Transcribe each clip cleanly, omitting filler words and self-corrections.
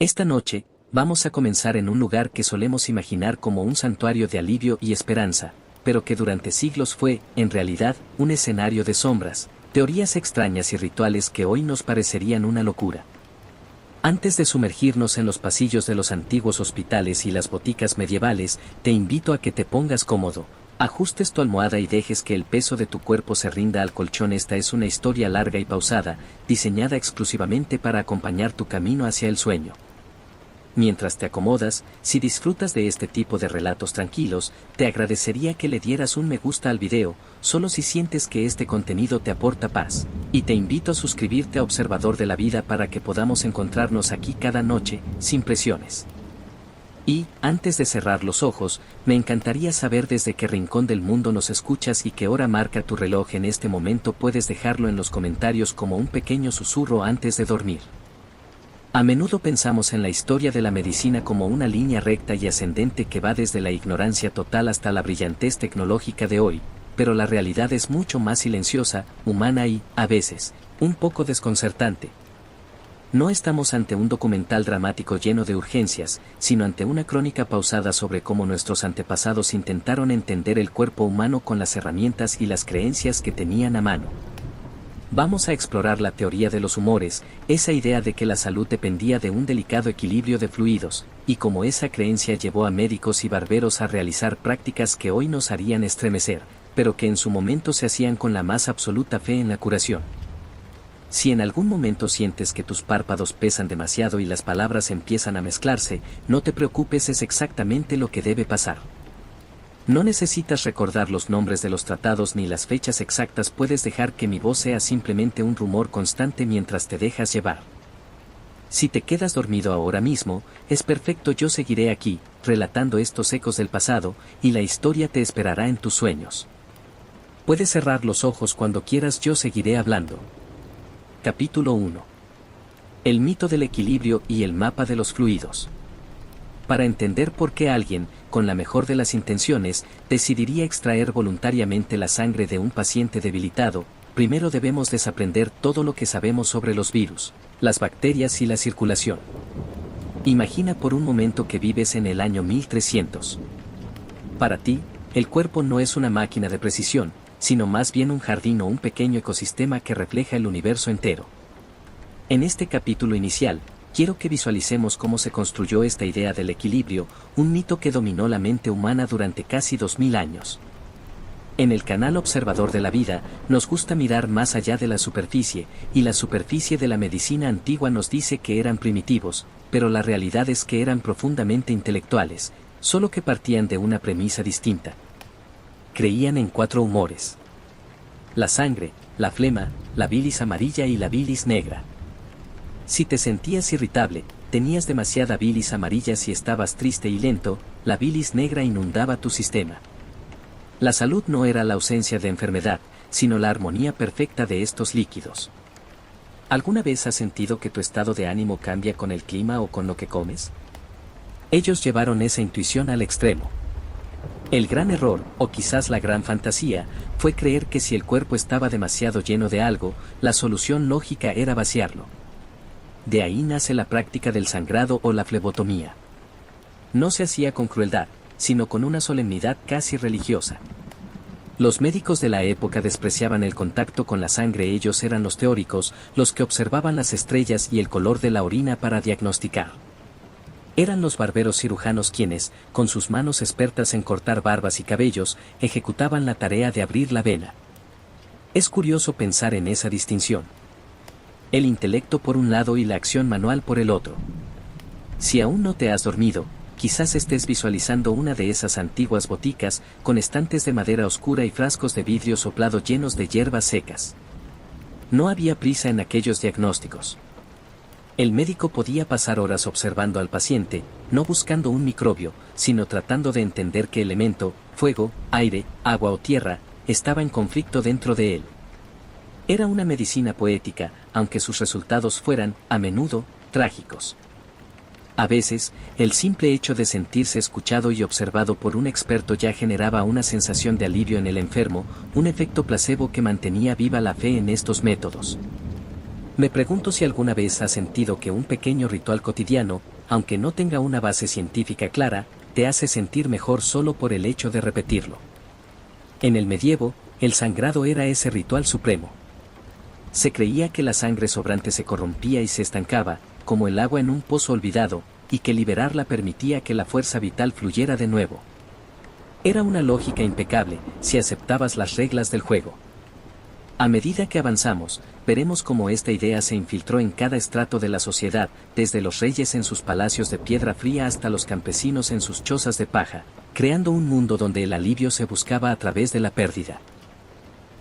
Esta noche, vamos a comenzar en un lugar que solemos imaginar como un santuario de alivio y esperanza, pero que durante siglos fue, en realidad, un escenario de sombras, teorías extrañas y rituales que hoy nos parecerían una locura. Antes de sumergirnos en los pasillos de los antiguos hospitales y las boticas medievales, te invito a que te pongas cómodo, ajustes tu almohada y dejes que el peso de tu cuerpo se rinda al colchón. Esta es una historia larga y pausada, diseñada exclusivamente para acompañar tu camino hacia el sueño. Mientras te acomodas, si disfrutas de este tipo de relatos tranquilos, te agradecería que le dieras un me gusta al video, solo si sientes que este contenido te aporta paz, y te invito a suscribirte a Observador de la Vida para que podamos encontrarnos aquí cada noche, sin presiones. Y, antes de cerrar los ojos, me encantaría saber desde qué rincón del mundo nos escuchas y qué hora marca tu reloj en este momento. Puedes dejarlo en los comentarios como un pequeño susurro antes de dormir. A menudo pensamos en la historia de la medicina como una línea recta y ascendente que va desde la ignorancia total hasta la brillantez tecnológica de hoy, pero la realidad es mucho más silenciosa, humana y, a veces, un poco desconcertante. No estamos ante un documental dramático lleno de urgencias, sino ante una crónica pausada sobre cómo nuestros antepasados intentaron entender el cuerpo humano con las herramientas y las creencias que tenían a mano. Vamos a explorar la teoría de los humores, esa idea de que la salud dependía de un delicado equilibrio de fluidos, y cómo esa creencia llevó a médicos y barberos a realizar prácticas que hoy nos harían estremecer, pero que en su momento se hacían con la más absoluta fe en la curación. Si en algún momento sientes que tus párpados pesan demasiado y las palabras empiezan a mezclarse, no te preocupes, es exactamente lo que debe pasar. No necesitas recordar los nombres de los tratados ni las fechas exactas, puedes dejar que mi voz sea simplemente un rumor constante mientras te dejas llevar. Si te quedas dormido ahora mismo, es perfecto, yo seguiré aquí, relatando estos ecos del pasado, y la historia te esperará en tus sueños. Puedes cerrar los ojos cuando quieras, yo seguiré hablando. Capítulo 1. El mito del equilibrio y el mapa de los fluidos. Para entender por qué alguien, con la mejor de las intenciones, decidiría extraer voluntariamente la sangre de un paciente debilitado, primero debemos desaprender todo lo que sabemos sobre los virus, las bacterias y la circulación. Imagina por un momento que vives en el año 1300. Para ti, el cuerpo no es una máquina de precisión, sino más bien un jardín o un pequeño ecosistema que refleja el universo entero. En este capítulo inicial, quiero que visualicemos cómo se construyó esta idea del equilibrio, un mito que dominó la mente humana durante casi 2000 años. En el canal Observador de la Vida, nos gusta mirar más allá de la superficie, y la superficie de la medicina antigua nos dice que eran primitivos, pero la realidad es que eran profundamente intelectuales, solo que partían de una premisa distinta. Creían en 4 humores: la sangre, la flema, la bilis amarilla y la bilis negra. Si te sentías irritable, tenías demasiada bilis amarilla; si estabas triste y lento, la bilis negra inundaba tu sistema. La salud no era la ausencia de enfermedad, sino la armonía perfecta de estos líquidos. ¿Alguna vez has sentido que tu estado de ánimo cambia con el clima o con lo que comes? Ellos llevaron esa intuición al extremo. El gran error, o quizás la gran fantasía, fue creer que si el cuerpo estaba demasiado lleno de algo, la solución lógica era vaciarlo. De ahí nace la práctica del sangrado o la flebotomía. No se hacía con crueldad, sino con una solemnidad casi religiosa. Los médicos de la época despreciaban el contacto con la sangre; ellos eran los teóricos, los que observaban las estrellas y el color de la orina para diagnosticar. Eran los barberos cirujanos quienes, con sus manos expertas en cortar barbas y cabellos, ejecutaban la tarea de abrir la vena. Es curioso pensar en esa distinción. El intelecto por un lado y la acción manual por el otro. Si aún no te has dormido, quizás estés visualizando una de esas antiguas boticas, con estantes de madera oscura y frascos de vidrio soplado llenos de hierbas secas. No había prisa en aquellos diagnósticos. El médico podía pasar horas observando al paciente, no buscando un microbio, sino tratando de entender qué elemento, fuego, aire, agua o tierra, estaba en conflicto dentro de él. Era una medicina poética, aunque sus resultados fueran, a menudo, trágicos. A veces, el simple hecho de sentirse escuchado y observado por un experto ya generaba una sensación de alivio en el enfermo, un efecto placebo que mantenía viva la fe en estos métodos. Me pregunto si alguna vez has sentido que un pequeño ritual cotidiano, aunque no tenga una base científica clara, te hace sentir mejor solo por el hecho de repetirlo. En el medievo, el sangrado era ese ritual supremo. Se creía que la sangre sobrante se corrompía y se estancaba, como el agua en un pozo olvidado, y que liberarla permitía que la fuerza vital fluyera de nuevo. Era una lógica impecable, si aceptabas las reglas del juego. A medida que avanzamos, veremos cómo esta idea se infiltró en cada estrato de la sociedad, desde los reyes en sus palacios de piedra fría hasta los campesinos en sus chozas de paja, creando un mundo donde el alivio se buscaba a través de la pérdida.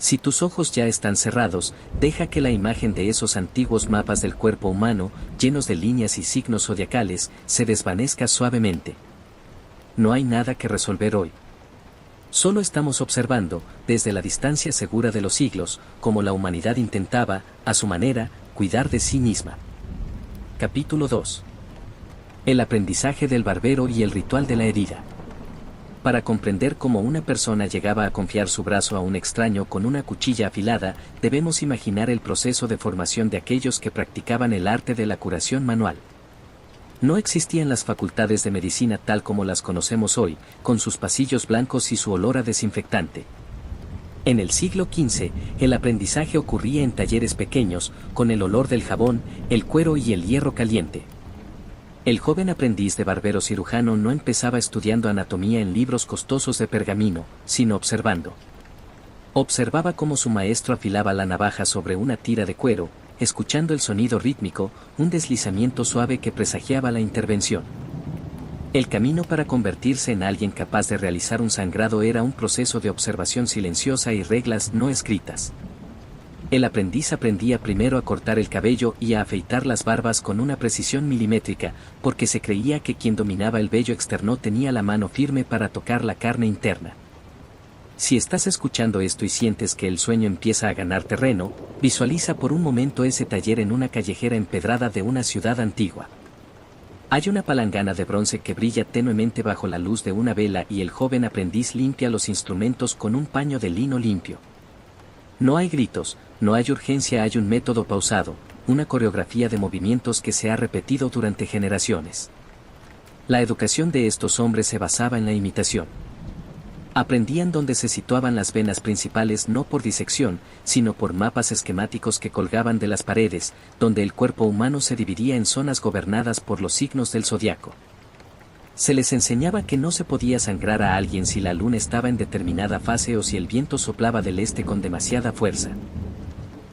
Si tus ojos ya están cerrados, deja que la imagen de esos antiguos mapas del cuerpo humano, llenos de líneas y signos zodiacales, se desvanezca suavemente. No hay nada que resolver hoy. Solo estamos observando, desde la distancia segura de los siglos, cómo la humanidad intentaba, a su manera, cuidar de sí misma. Capítulo 2. El aprendizaje del barbero y el ritual de la herida. Para comprender cómo una persona llegaba a confiar su brazo a un extraño con una cuchilla afilada, debemos imaginar el proceso de formación de aquellos que practicaban el arte de la curación manual. No existían las facultades de medicina tal como las conocemos hoy, con sus pasillos blancos y su olor a desinfectante. En el siglo XV, el aprendizaje ocurría en talleres pequeños, con el olor del jabón, el cuero y el hierro caliente. El joven aprendiz de barbero cirujano no empezaba estudiando anatomía en libros costosos de pergamino, sino observando. Observaba cómo su maestro afilaba la navaja sobre una tira de cuero, escuchando el sonido rítmico, un deslizamiento suave que presagiaba la intervención. El camino para convertirse en alguien capaz de realizar un sangrado era un proceso de observación silenciosa y reglas no escritas. El aprendiz aprendía primero a cortar el cabello y a afeitar las barbas con una precisión milimétrica, porque se creía que quien dominaba el vello externo tenía la mano firme para tocar la carne interna. Si estás escuchando esto y sientes que el sueño empieza a ganar terreno, visualiza por un momento ese taller en una callejera empedrada de una ciudad antigua. Hay una palangana de bronce que brilla tenuemente bajo la luz de una vela y el joven aprendiz limpia los instrumentos con un paño de lino limpio. No hay gritos, no hay urgencia, hay un método pausado, una coreografía de movimientos que se ha repetido durante generaciones. La educación de estos hombres se basaba en la imitación. Aprendían dónde se situaban las venas principales no por disección, sino por mapas esquemáticos que colgaban de las paredes, donde el cuerpo humano se dividía en zonas gobernadas por los signos del zodiaco. Se les enseñaba que no se podía sangrar a alguien si la luna estaba en determinada fase o si el viento soplaba del este con demasiada fuerza.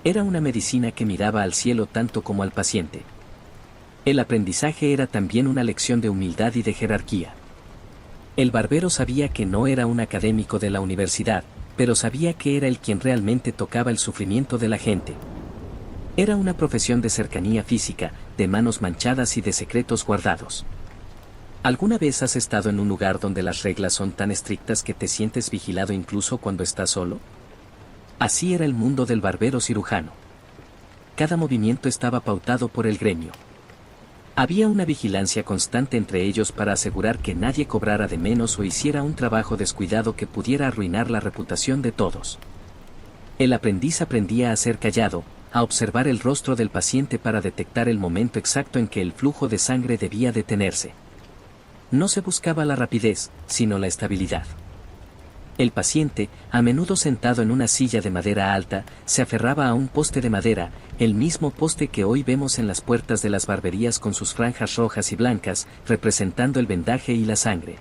Era una medicina que miraba al cielo tanto como al paciente. El aprendizaje era también una lección de humildad y de jerarquía. El barbero sabía que no era un académico de la universidad, pero sabía que era el quien realmente tocaba el sufrimiento de la gente. Era una profesión de cercanía física, de manos manchadas y de secretos guardados. ¿Alguna vez has estado en un lugar donde las reglas son tan estrictas que te sientes vigilado incluso cuando estás solo? Así era el mundo del barbero cirujano. Cada movimiento estaba pautado por el gremio. Había una vigilancia constante entre ellos para asegurar que nadie cobrara de menos o hiciera un trabajo descuidado que pudiera arruinar la reputación de todos. El aprendiz aprendía a ser callado, a observar el rostro del paciente para detectar el momento exacto en que el flujo de sangre debía detenerse. No se buscaba la rapidez, sino la estabilidad. El paciente, a menudo sentado en una silla de madera alta, se aferraba a un poste de madera, el mismo poste que hoy vemos en las puertas de las barberías con sus franjas rojas y blancas, representando el vendaje y la sangre.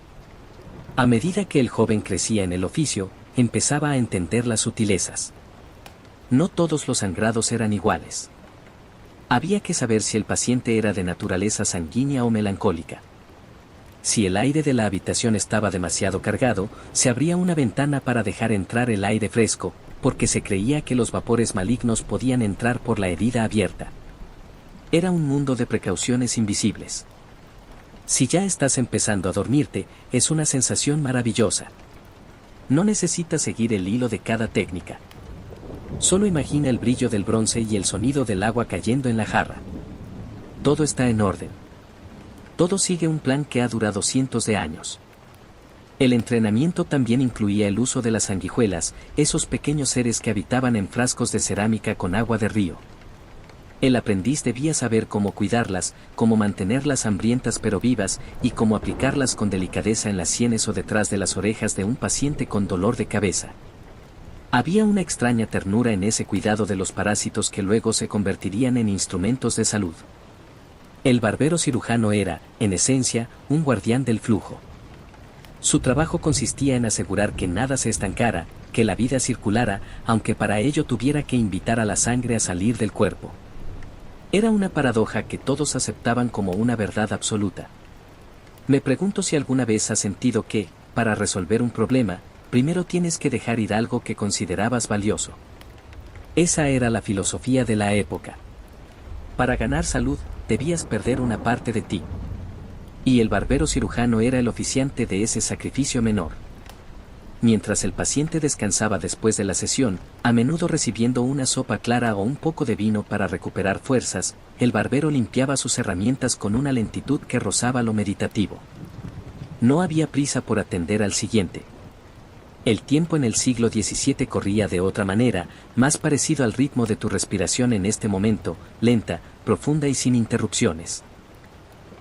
A medida que el joven crecía en el oficio, empezaba a entender las sutilezas. No todos los sangrados eran iguales. Había que saber si el paciente era de naturaleza sanguínea o melancólica. Si el aire de la habitación estaba demasiado cargado, se abría una ventana para dejar entrar el aire fresco, porque se creía que los vapores malignos podían entrar por la herida abierta. Era un mundo de precauciones invisibles. Si ya estás empezando a dormirte, es una sensación maravillosa. No necesitas seguir el hilo de cada técnica. Solo imagina el brillo del bronce y el sonido del agua cayendo en la jarra. Todo está en orden. Todo sigue un plan que ha durado cientos de años. El entrenamiento también incluía el uso de las sanguijuelas, esos pequeños seres que habitaban en frascos de cerámica con agua de río. El aprendiz debía saber cómo cuidarlas, cómo mantenerlas hambrientas pero vivas, y cómo aplicarlas con delicadeza en las sienes o detrás de las orejas de un paciente con dolor de cabeza. Había una extraña ternura en ese cuidado de los parásitos que luego se convertirían en instrumentos de salud. El barbero cirujano era, en esencia, un guardián del flujo. Su trabajo consistía en asegurar que nada se estancara, que la vida circulara, aunque para ello tuviera que invitar a la sangre a salir del cuerpo. Era una paradoja que todos aceptaban como una verdad absoluta. Me pregunto si alguna vez has sentido que, para resolver un problema, primero tienes que dejar ir algo que considerabas valioso. Esa era la filosofía de la época. Para ganar salud, debías perder una parte de ti. Y el barbero cirujano era el oficiante de ese sacrificio menor. Mientras el paciente descansaba después de la sesión, a menudo recibiendo una sopa clara o un poco de vino para recuperar fuerzas, el barbero limpiaba sus herramientas con una lentitud que rozaba lo meditativo. No había prisa por atender al siguiente. El tiempo en el siglo XVII corría de otra manera, más parecido al ritmo de tu respiración en este momento, lenta, profunda y sin interrupciones.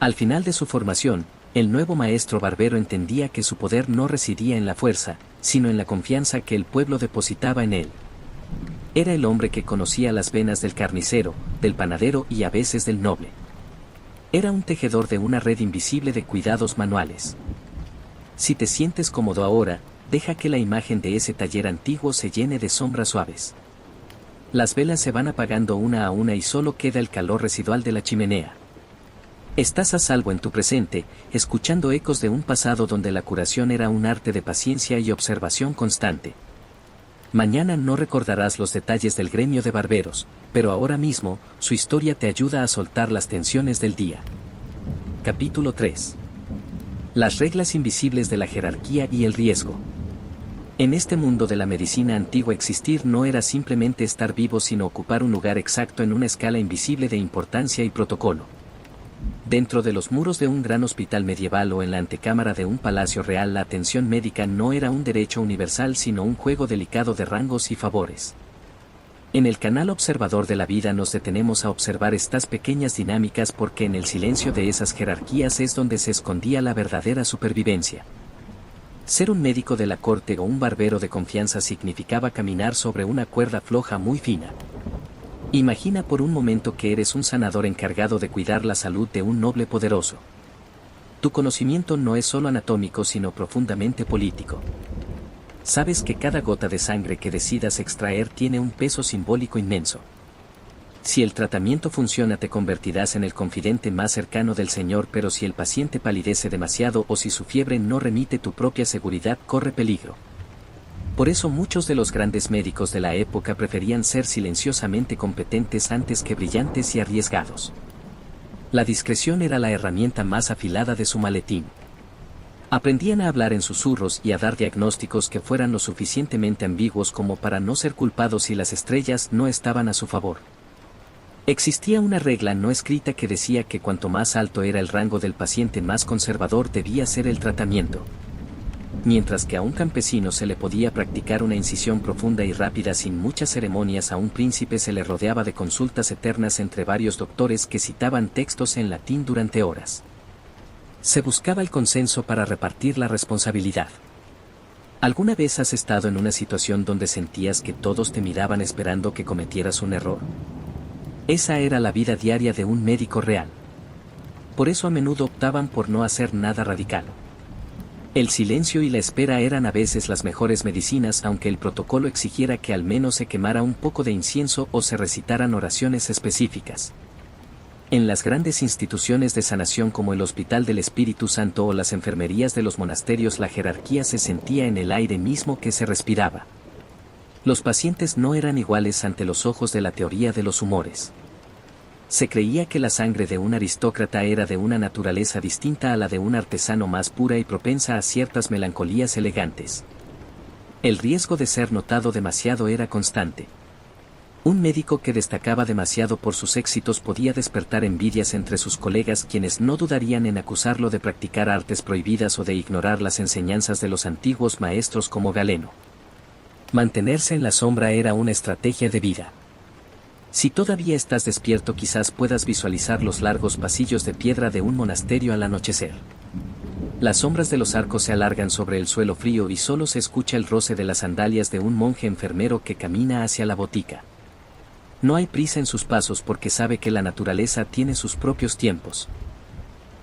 Al final de su formación, el nuevo maestro barbero entendía que su poder no residía en la fuerza, sino en la confianza que el pueblo depositaba en él. Era el hombre que conocía las venas del carnicero, del panadero y a veces del noble. Era un tejedor de una red invisible de cuidados manuales. Si te sientes cómodo ahora, deja que la imagen de ese taller antiguo se llene de sombras suaves. Las velas se van apagando una a una y solo queda el calor residual de la chimenea. Estás a salvo en tu presente, escuchando ecos de un pasado donde la curación era un arte de paciencia y observación constante. Mañana no recordarás los detalles del gremio de barberos, pero ahora mismo, su historia te ayuda a soltar las tensiones del día. Capítulo 3. Las reglas invisibles de la jerarquía y el riesgo. En este mundo de la medicina antigua existir no era simplemente estar vivo sino ocupar un lugar exacto en una escala invisible de importancia y protocolo. Dentro de los muros de un gran hospital medieval o en la antecámara de un palacio real la atención médica no era un derecho universal sino un juego delicado de rangos y favores. En el canal observador de la vida nos detenemos a observar estas pequeñas dinámicas porque en el silencio de esas jerarquías es donde se escondía la verdadera supervivencia. Ser un médico de la corte o un barbero de confianza significaba caminar sobre una cuerda floja muy fina. Imagina por un momento que eres un sanador encargado de cuidar la salud de un noble poderoso. Tu conocimiento no es solo anatómico sino profundamente político. Sabes que cada gota de sangre que decidas extraer tiene un peso simbólico inmenso. Si el tratamiento funciona te convertirás en el confidente más cercano del Señor, pero si el paciente palidece demasiado o si su fiebre no remite tu propia seguridad corre peligro. Por eso muchos de los grandes médicos de la época preferían ser silenciosamente competentes antes que brillantes y arriesgados. La discreción era la herramienta más afilada de su maletín. Aprendían a hablar en susurros y a dar diagnósticos que fueran lo suficientemente ambiguos como para no ser culpados si las estrellas no estaban a su favor. Existía una regla no escrita que decía que cuanto más alto era el rango del paciente más conservador debía ser el tratamiento. Mientras que a un campesino se le podía practicar una incisión profunda y rápida sin muchas ceremonias, a un príncipe se le rodeaba de consultas eternas entre varios doctores que citaban textos en latín durante horas. Se buscaba el consenso para repartir la responsabilidad. ¿Alguna vez has estado en una situación donde sentías que todos te miraban esperando que cometieras un error? Esa era la vida diaria de un médico real. Por eso a menudo optaban por no hacer nada radical. El silencio y la espera eran a veces las mejores medicinas, aunque el protocolo exigiera que al menos se quemara un poco de incienso o se recitaran oraciones específicas. En las grandes instituciones de sanación como el Hospital del Espíritu Santo o las enfermerías de los monasterios, la jerarquía se sentía en el aire mismo que se respiraba. Los pacientes no eran iguales ante los ojos de la teoría de los humores. Se creía que la sangre de un aristócrata era de una naturaleza distinta a la de un artesano, más pura y propensa a ciertas melancolías elegantes. El riesgo de ser notado demasiado era constante. Un médico que destacaba demasiado por sus éxitos podía despertar envidias entre sus colegas, quienes no dudarían en acusarlo de practicar artes prohibidas o de ignorar las enseñanzas de los antiguos maestros como Galeno. Mantenerse en la sombra era una estrategia de vida. Si todavía estás despierto, quizás puedas visualizar los largos pasillos de piedra de un monasterio al anochecer. Las sombras de los arcos se alargan sobre el suelo frío y solo se escucha el roce de las sandalias de un monje enfermero que camina hacia la botica. No hay prisa en sus pasos porque sabe que la naturaleza tiene sus propios tiempos.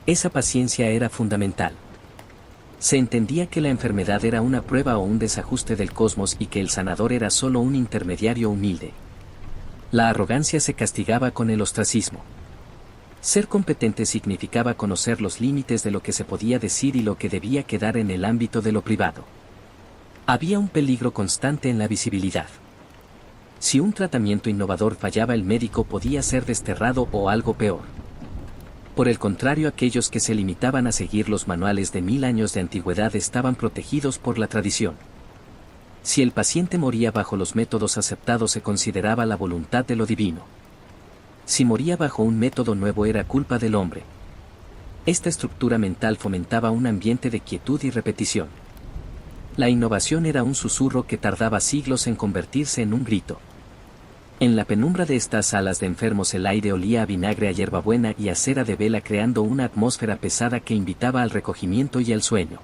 Esa paciencia era fundamental. Se entendía que la enfermedad era una prueba o un desajuste del cosmos y que el sanador era solo un intermediario humilde. La arrogancia se castigaba con el ostracismo. Ser competente significaba conocer los límites de lo que se podía decir y lo que debía quedar en el ámbito de lo privado. Había un peligro constante en la visibilidad. Si un tratamiento innovador fallaba, el médico podía ser desterrado o algo peor. Por el contrario, aquellos que se limitaban a seguir los manuales de 1000 años de antigüedad estaban protegidos por la tradición. Si el paciente moría bajo los métodos aceptados, se consideraba la voluntad de lo divino. Si moría bajo un método nuevo, era culpa del hombre. Esta estructura mental fomentaba un ambiente de quietud y repetición. La innovación era un susurro que tardaba siglos en convertirse en un grito. En la penumbra de estas salas de enfermos el aire olía a vinagre, a hierbabuena y a cera de vela, creando una atmósfera pesada que invitaba al recogimiento y al sueño.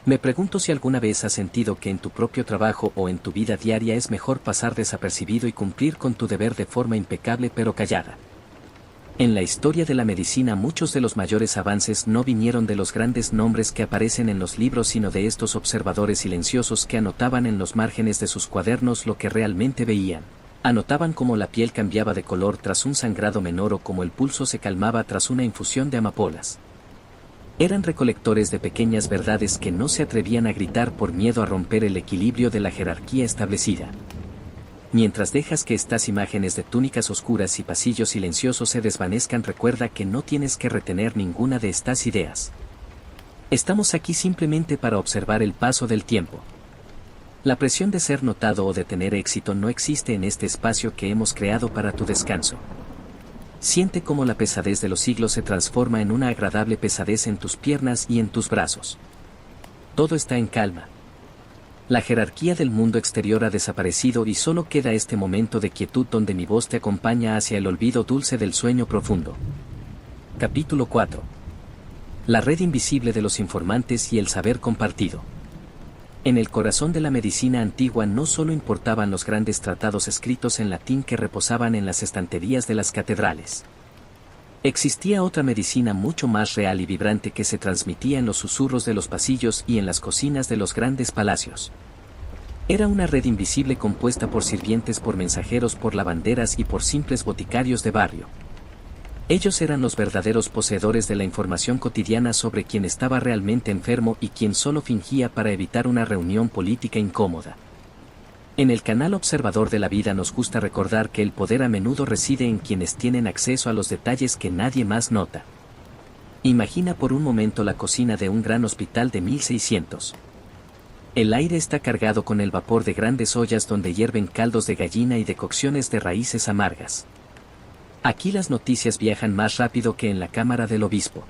Me pregunto si alguna vez has sentido que en tu propio trabajo o en tu vida diaria es mejor pasar desapercibido y cumplir con tu deber de forma impecable pero callada. En la historia de la medicina, muchos de los mayores avances no vinieron de los grandes nombres que aparecen en los libros, sino de estos observadores silenciosos que anotaban en los márgenes de sus cuadernos lo que realmente veían. Anotaban cómo la piel cambiaba de color tras un sangrado menor o cómo el pulso se calmaba tras una infusión de amapolas. Eran recolectores de pequeñas verdades que no se atrevían a gritar por miedo a romper el equilibrio de la jerarquía establecida. Mientras dejas que estas imágenes de túnicas oscuras y pasillos silenciosos se desvanezcan, recuerda que no tienes que retener ninguna de estas ideas. Estamos aquí simplemente para observar el paso del tiempo. La presión de ser notado o de tener éxito no existe en este espacio que hemos creado para tu descanso. Siente cómo la pesadez de los siglos se transforma en una agradable pesadez en tus piernas y en tus brazos. Todo está en calma. La jerarquía del mundo exterior ha desaparecido y solo queda este momento de quietud donde mi voz te acompaña hacia el olvido dulce del sueño profundo. Capítulo 4. La red invisible de los informantes y el saber compartido. En el corazón de la medicina antigua no solo importaban los grandes tratados escritos en latín que reposaban en las estanterías de las catedrales. Existía otra medicina mucho más real y vibrante que se transmitía en los susurros de los pasillos y en las cocinas de los grandes palacios. Era una red invisible compuesta por sirvientes, por mensajeros, por lavanderas y por simples boticarios de barrio. Ellos eran los verdaderos poseedores de la información cotidiana sobre quién estaba realmente enfermo y quién solo fingía para evitar una reunión política incómoda. En el canal observador de la vida nos gusta recordar que el poder a menudo reside en quienes tienen acceso a los detalles que nadie más nota. Imagina por un momento la cocina de un gran hospital de 1600. El aire está cargado con el vapor de grandes ollas donde hierven caldos de gallina y decocciones de raíces amargas. Aquí las noticias viajan más rápido que en la cámara del obispo.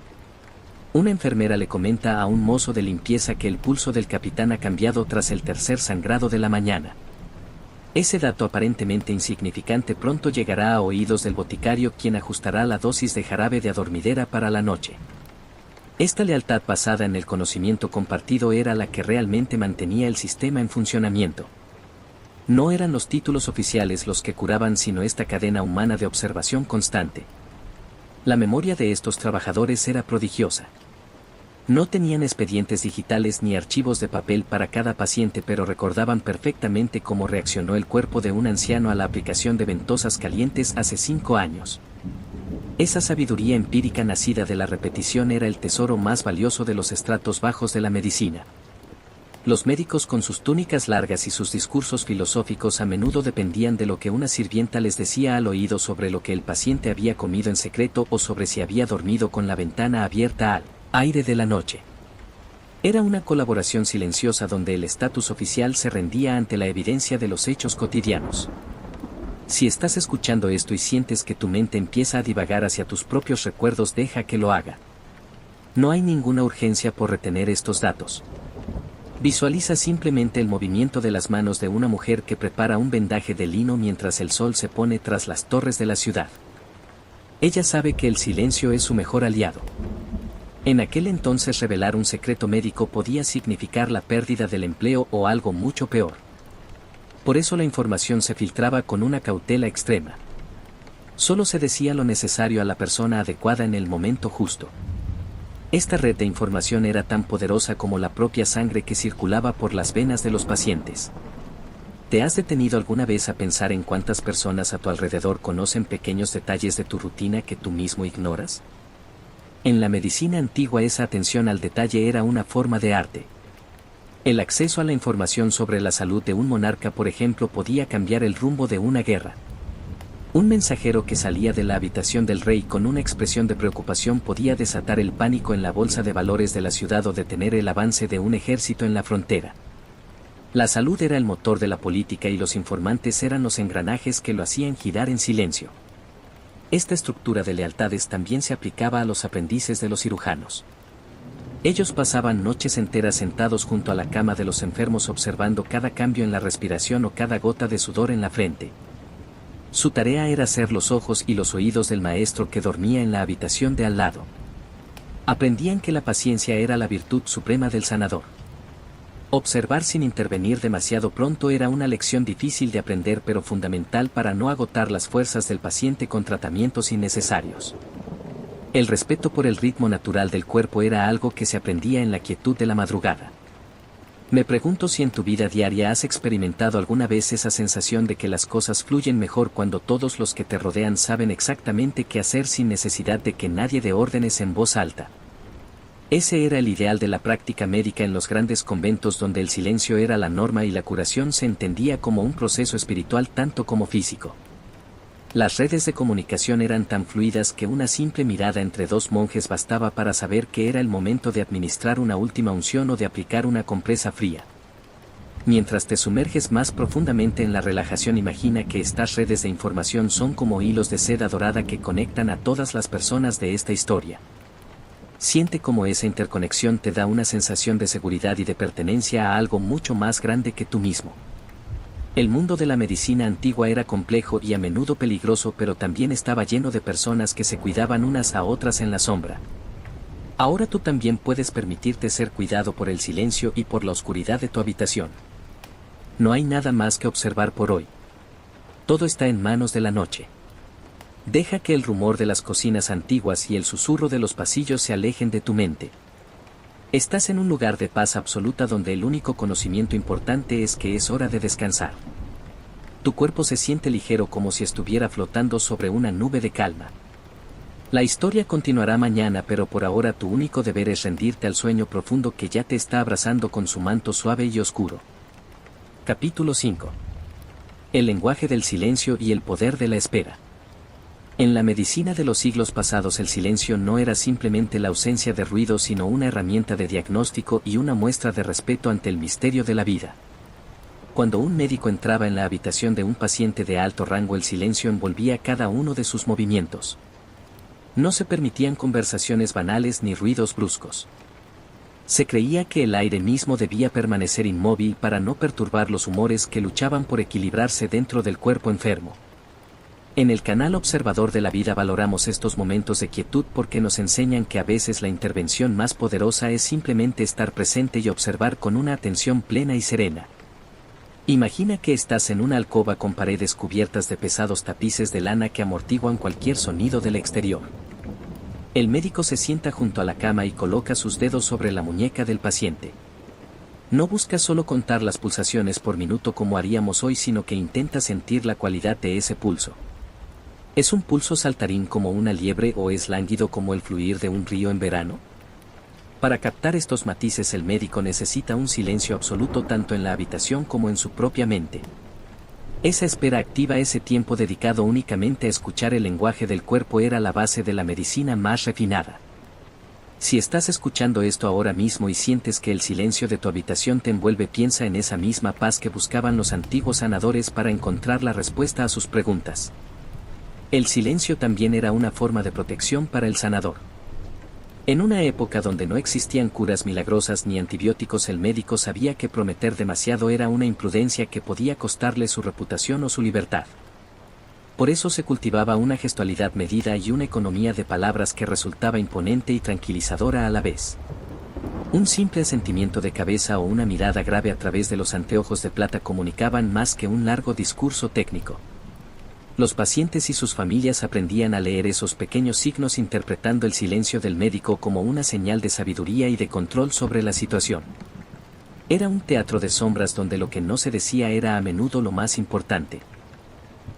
Una enfermera le comenta a un mozo de limpieza que el pulso del capitán ha cambiado tras el tercer sangrado de la mañana. Ese dato aparentemente insignificante pronto llegará a oídos del boticario, quien ajustará la dosis de jarabe de adormidera para la noche. Esta lealtad basada en el conocimiento compartido era la que realmente mantenía el sistema en funcionamiento. No eran los títulos oficiales los que curaban, sino esta cadena humana de observación constante. La memoria de estos trabajadores era prodigiosa. No tenían expedientes digitales ni archivos de papel para cada paciente, pero recordaban perfectamente cómo reaccionó el cuerpo de un anciano a la aplicación de ventosas calientes hace 5 años. Esa sabiduría empírica nacida de la repetición era el tesoro más valioso de los estratos bajos de la medicina. Los médicos, con sus túnicas largas y sus discursos filosóficos, a menudo dependían de lo que una sirvienta les decía al oído sobre lo que el paciente había comido en secreto o sobre si había dormido con la ventana abierta al aire de la noche. Era una colaboración silenciosa donde el estatus oficial se rendía ante la evidencia de los hechos cotidianos. Si estás escuchando esto y sientes que tu mente empieza a divagar hacia tus propios recuerdos, deja que lo haga. No hay ninguna urgencia por retener estos datos. Visualiza simplemente el movimiento de las manos de una mujer que prepara un vendaje de lino mientras el sol se pone tras las torres de la ciudad. Ella sabe que el silencio es su mejor aliado. En aquel entonces revelar un secreto médico podía significar la pérdida del empleo o algo mucho peor. Por eso la información se filtraba con una cautela extrema. Solo se decía lo necesario a la persona adecuada en el momento justo. Esta red de información era tan poderosa como la propia sangre que circulaba por las venas de los pacientes. ¿Te has detenido alguna vez a pensar en cuántas personas a tu alrededor conocen pequeños detalles de tu rutina que tú mismo ignoras? En la medicina antigua esa atención al detalle era una forma de arte. El acceso a la información sobre la salud de un monarca, por ejemplo, podía cambiar el rumbo de una guerra. Un mensajero que salía de la habitación del rey con una expresión de preocupación podía desatar el pánico en la bolsa de valores de la ciudad o detener el avance de un ejército en la frontera. La salud era el motor de la política y los informantes eran los engranajes que lo hacían girar en silencio. Esta estructura de lealtades también se aplicaba a los aprendices de los cirujanos. Ellos pasaban noches enteras sentados junto a la cama de los enfermos observando cada cambio en la respiración o cada gota de sudor en la frente. Su tarea era ser los ojos y los oídos del maestro que dormía en la habitación de al lado. Aprendían que la paciencia era la virtud suprema del sanador. Observar sin intervenir demasiado pronto era una lección difícil de aprender pero fundamental para no agotar las fuerzas del paciente con tratamientos innecesarios. El respeto por el ritmo natural del cuerpo era algo que se aprendía en la quietud de la madrugada. Me pregunto si en tu vida diaria has experimentado alguna vez esa sensación de que las cosas fluyen mejor cuando todos los que te rodean saben exactamente qué hacer sin necesidad de que nadie dé órdenes en voz alta. Ese era el ideal de la práctica médica en los grandes conventos donde el silencio era la norma y la curación se entendía como un proceso espiritual tanto como físico. Las redes de comunicación eran tan fluidas que una simple mirada entre dos monjes bastaba para saber que era el momento de administrar una última unción o de aplicar una compresa fría. Mientras te sumerges más profundamente en la relajación, imagina que estas redes de información son como hilos de seda dorada que conectan a todas las personas de esta historia. Siente cómo esa interconexión te da una sensación de seguridad y de pertenencia a algo mucho más grande que tú mismo. El mundo de la medicina antigua era complejo y a menudo peligroso, pero también estaba lleno de personas que se cuidaban unas a otras en la sombra. Ahora tú también puedes permitirte ser cuidado por el silencio y por la oscuridad de tu habitación. No hay nada más que observar por hoy. Todo está en manos de la noche. Deja que el rumor de las cocinas antiguas y el susurro de los pasillos se alejen de tu mente. Estás en un lugar de paz absoluta donde el único conocimiento importante es que es hora de descansar. Tu cuerpo se siente ligero como si estuviera flotando sobre una nube de calma. La historia continuará mañana, pero por ahora tu único deber es rendirte al sueño profundo que ya te está abrazando con su manto suave y oscuro. Capítulo 5. El lenguaje del silencio y el poder de la espera. En la medicina de los siglos pasados el silencio no era simplemente la ausencia de ruido, sino una herramienta de diagnóstico y una muestra de respeto ante el misterio de la vida. Cuando un médico entraba en la habitación de un paciente de alto rango, el silencio envolvía cada uno de sus movimientos. No se permitían conversaciones banales ni ruidos bruscos. Se creía que el aire mismo debía permanecer inmóvil para no perturbar los humores que luchaban por equilibrarse dentro del cuerpo enfermo. En el canal Observador de la Vida valoramos estos momentos de quietud porque nos enseñan que a veces la intervención más poderosa es simplemente estar presente y observar con una atención plena y serena. Imagina que estás en una alcoba con paredes cubiertas de pesados tapices de lana que amortiguan cualquier sonido del exterior. El médico se sienta junto a la cama y coloca sus dedos sobre la muñeca del paciente. No busca solo contar las pulsaciones por minuto como haríamos hoy, sino que intenta sentir la cualidad de ese pulso. ¿Es un pulso saltarín como una liebre o es lánguido como el fluir de un río en verano? Para captar estos matices el médico necesita un silencio absoluto tanto en la habitación como en su propia mente. Esa espera activa, ese tiempo dedicado únicamente a escuchar el lenguaje del cuerpo, era la base de la medicina más refinada. Si estás escuchando esto ahora mismo y sientes que el silencio de tu habitación te envuelve, piensa en esa misma paz que buscaban los antiguos sanadores para encontrar la respuesta a sus preguntas. El silencio también era una forma de protección para el sanador. En una época donde no existían curas milagrosas ni antibióticos, el médico sabía que prometer demasiado era una imprudencia que podía costarle su reputación o su libertad. Por eso se cultivaba una gestualidad medida y una economía de palabras que resultaba imponente y tranquilizadora a la vez. Un simple asentimiento de cabeza o una mirada grave a través de los anteojos de plata comunicaban más que un largo discurso técnico. Los pacientes y sus familias aprendían a leer esos pequeños signos, interpretando el silencio del médico como una señal de sabiduría y de control sobre la situación. Era un teatro de sombras donde lo que no se decía era a menudo lo más importante.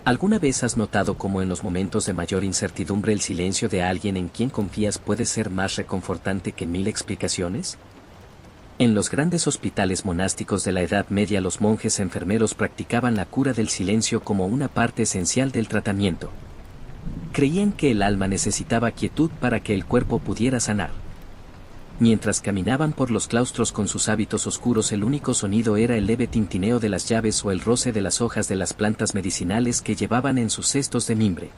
¿Alguna vez has notado cómo en los momentos de mayor incertidumbre el silencio de alguien en quien confías puede ser más reconfortante que 1000 explicaciones? En los grandes hospitales monásticos de la Edad Media, los monjes enfermeros practicaban la cura del silencio como una parte esencial del tratamiento. Creían que el alma necesitaba quietud para que el cuerpo pudiera sanar. Mientras caminaban por los claustros con sus hábitos oscuros, el único sonido era el leve tintineo de las llaves o el roce de las hojas de las plantas medicinales que llevaban en sus cestos de mimbre.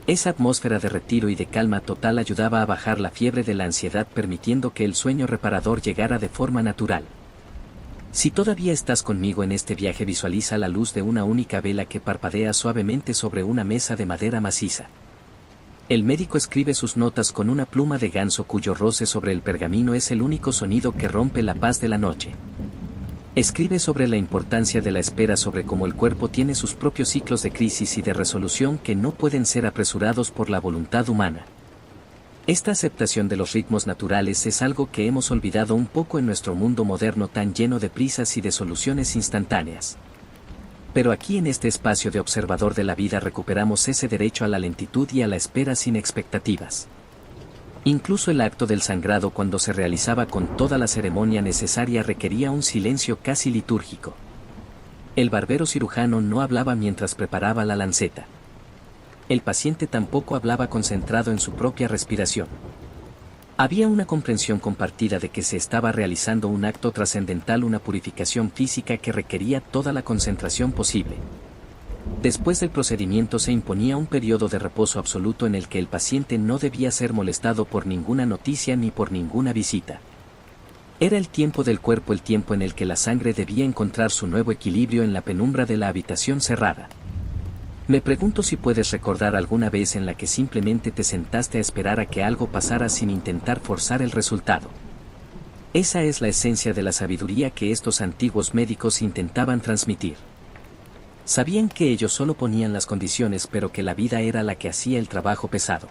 Esa atmósfera de retiro y de calma total ayudaba a bajar la fiebre de la ansiedad, permitiendo que el sueño reparador llegara de forma natural. Si todavía estás conmigo en este viaje, visualiza la luz de una única vela que parpadea suavemente sobre una mesa de madera maciza. El médico escribe sus notas con una pluma de ganso cuyo roce sobre el pergamino es el único sonido que rompe la paz de la noche. Escribe sobre la importancia de la espera, sobre cómo el cuerpo tiene sus propios ciclos de crisis y de resolución que no pueden ser apresurados por la voluntad humana. Esta aceptación de los ritmos naturales es algo que hemos olvidado un poco en nuestro mundo moderno tan lleno de prisas y de soluciones instantáneas. Pero aquí, en este espacio de observador de la vida, recuperamos ese derecho a la lentitud y a la espera sin expectativas. Incluso el acto del sangrado, cuando se realizaba con toda la ceremonia necesaria, requería un silencio casi litúrgico. El barbero cirujano no hablaba mientras preparaba la lanceta. El paciente tampoco hablaba, concentrado en su propia respiración. Había una comprensión compartida de que se estaba realizando un acto trascendental, una purificación física que requería toda la concentración posible. Después del procedimiento se imponía un periodo de reposo absoluto en el que el paciente no debía ser molestado por ninguna noticia ni por ninguna visita. Era el tiempo del cuerpo, el tiempo en el que la sangre debía encontrar su nuevo equilibrio en la penumbra de la habitación cerrada. Me pregunto si puedes recordar alguna vez en la que simplemente te sentaste a esperar a que algo pasara sin intentar forzar el resultado. Esa es la esencia de la sabiduría que estos antiguos médicos intentaban transmitir. Sabían que ellos solo ponían las condiciones, pero que la vida era la que hacía el trabajo pesado.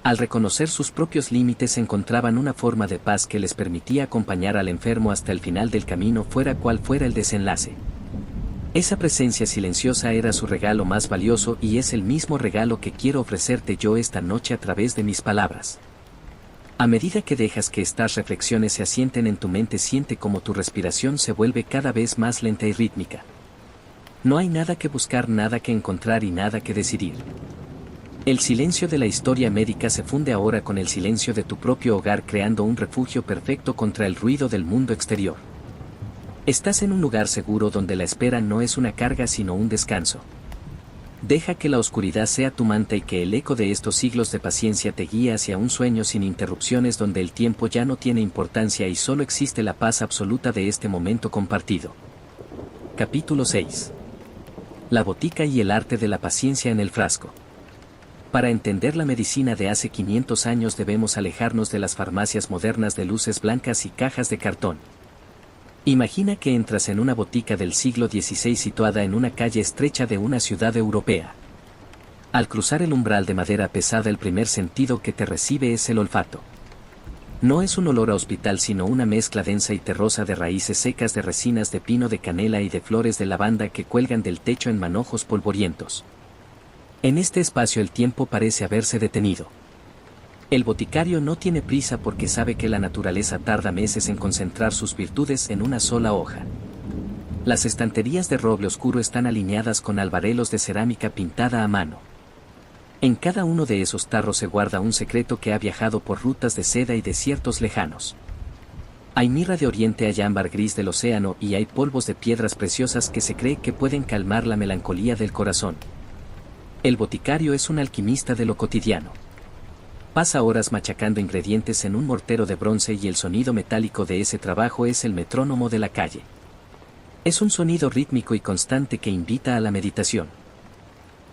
Al reconocer sus propios límites, encontraban una forma de paz que les permitía acompañar al enfermo hasta el final del camino, fuera cual fuera el desenlace. Esa presencia silenciosa era su regalo más valioso, y es el mismo regalo que quiero ofrecerte yo esta noche a través de mis palabras. A medida que dejas que estas reflexiones se asienten en tu mente, siente cómo tu respiración se vuelve cada vez más lenta y rítmica. No hay nada que buscar, nada que encontrar y nada que decidir. El silencio de la historia médica se funde ahora con el silencio de tu propio hogar, creando un refugio perfecto contra el ruido del mundo exterior. Estás en un lugar seguro donde la espera no es una carga sino un descanso. Deja que la oscuridad sea tu manta y que el eco de estos siglos de paciencia te guíe hacia un sueño sin interrupciones, donde el tiempo ya no tiene importancia y solo existe la paz absoluta de este momento compartido. Capítulo 6. La botica y el arte de la paciencia en el frasco. Para entender la medicina de hace 500 años debemos alejarnos de las farmacias modernas de luces blancas y cajas de cartón. Imagina que entras en una botica del siglo XVI situada en una calle estrecha de una ciudad europea. Al cruzar el umbral de madera pesada, el primer sentido que te recibe es el olfato. No es un olor a hospital sino una mezcla densa y terrosa de raíces secas, de resinas de pino, de canela y de flores de lavanda que cuelgan del techo en manojos polvorientos. En este espacio el tiempo parece haberse detenido. El boticario no tiene prisa porque sabe que la naturaleza tarda meses en concentrar sus virtudes en una sola hoja. Las estanterías de roble oscuro están alineadas con albarelos de cerámica pintada a mano. En cada uno de esos tarros se guarda un secreto que ha viajado por rutas de seda y desiertos lejanos. Hay mirra de oriente, hay ámbar gris del océano y hay polvos de piedras preciosas que se cree que pueden calmar la melancolía del corazón. El boticario es un alquimista de lo cotidiano. Pasa horas machacando ingredientes en un mortero de bronce y el sonido metálico de ese trabajo es el metrónomo de la calle. Es un sonido rítmico y constante que invita a la meditación.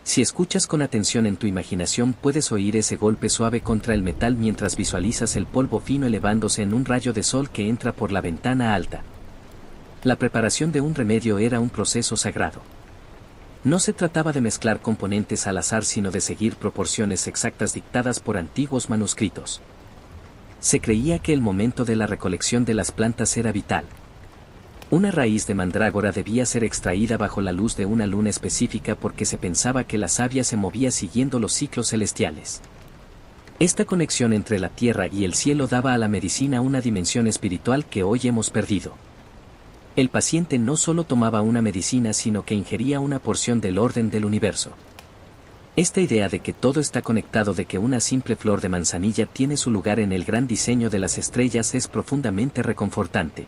Si escuchas con atención en tu imaginación puedes oír ese golpe suave contra el metal mientras visualizas el polvo fino elevándose en un rayo de sol que entra por la ventana alta. La preparación de un remedio era un proceso sagrado. No se trataba de mezclar componentes al azar sino de seguir proporciones exactas dictadas por antiguos manuscritos. Se creía que el momento de la recolección de las plantas era vital. Una raíz de mandrágora debía ser extraída bajo la luz de una luna específica porque se pensaba que la savia se movía siguiendo los ciclos celestiales. Esta conexión entre la tierra y el cielo daba a la medicina una dimensión espiritual que hoy hemos perdido. El paciente no solo tomaba una medicina sino que ingería una porción del orden del universo. Esta idea de que todo está conectado, de que una simple flor de manzanilla tiene su lugar en el gran diseño de las estrellas es profundamente reconfortante.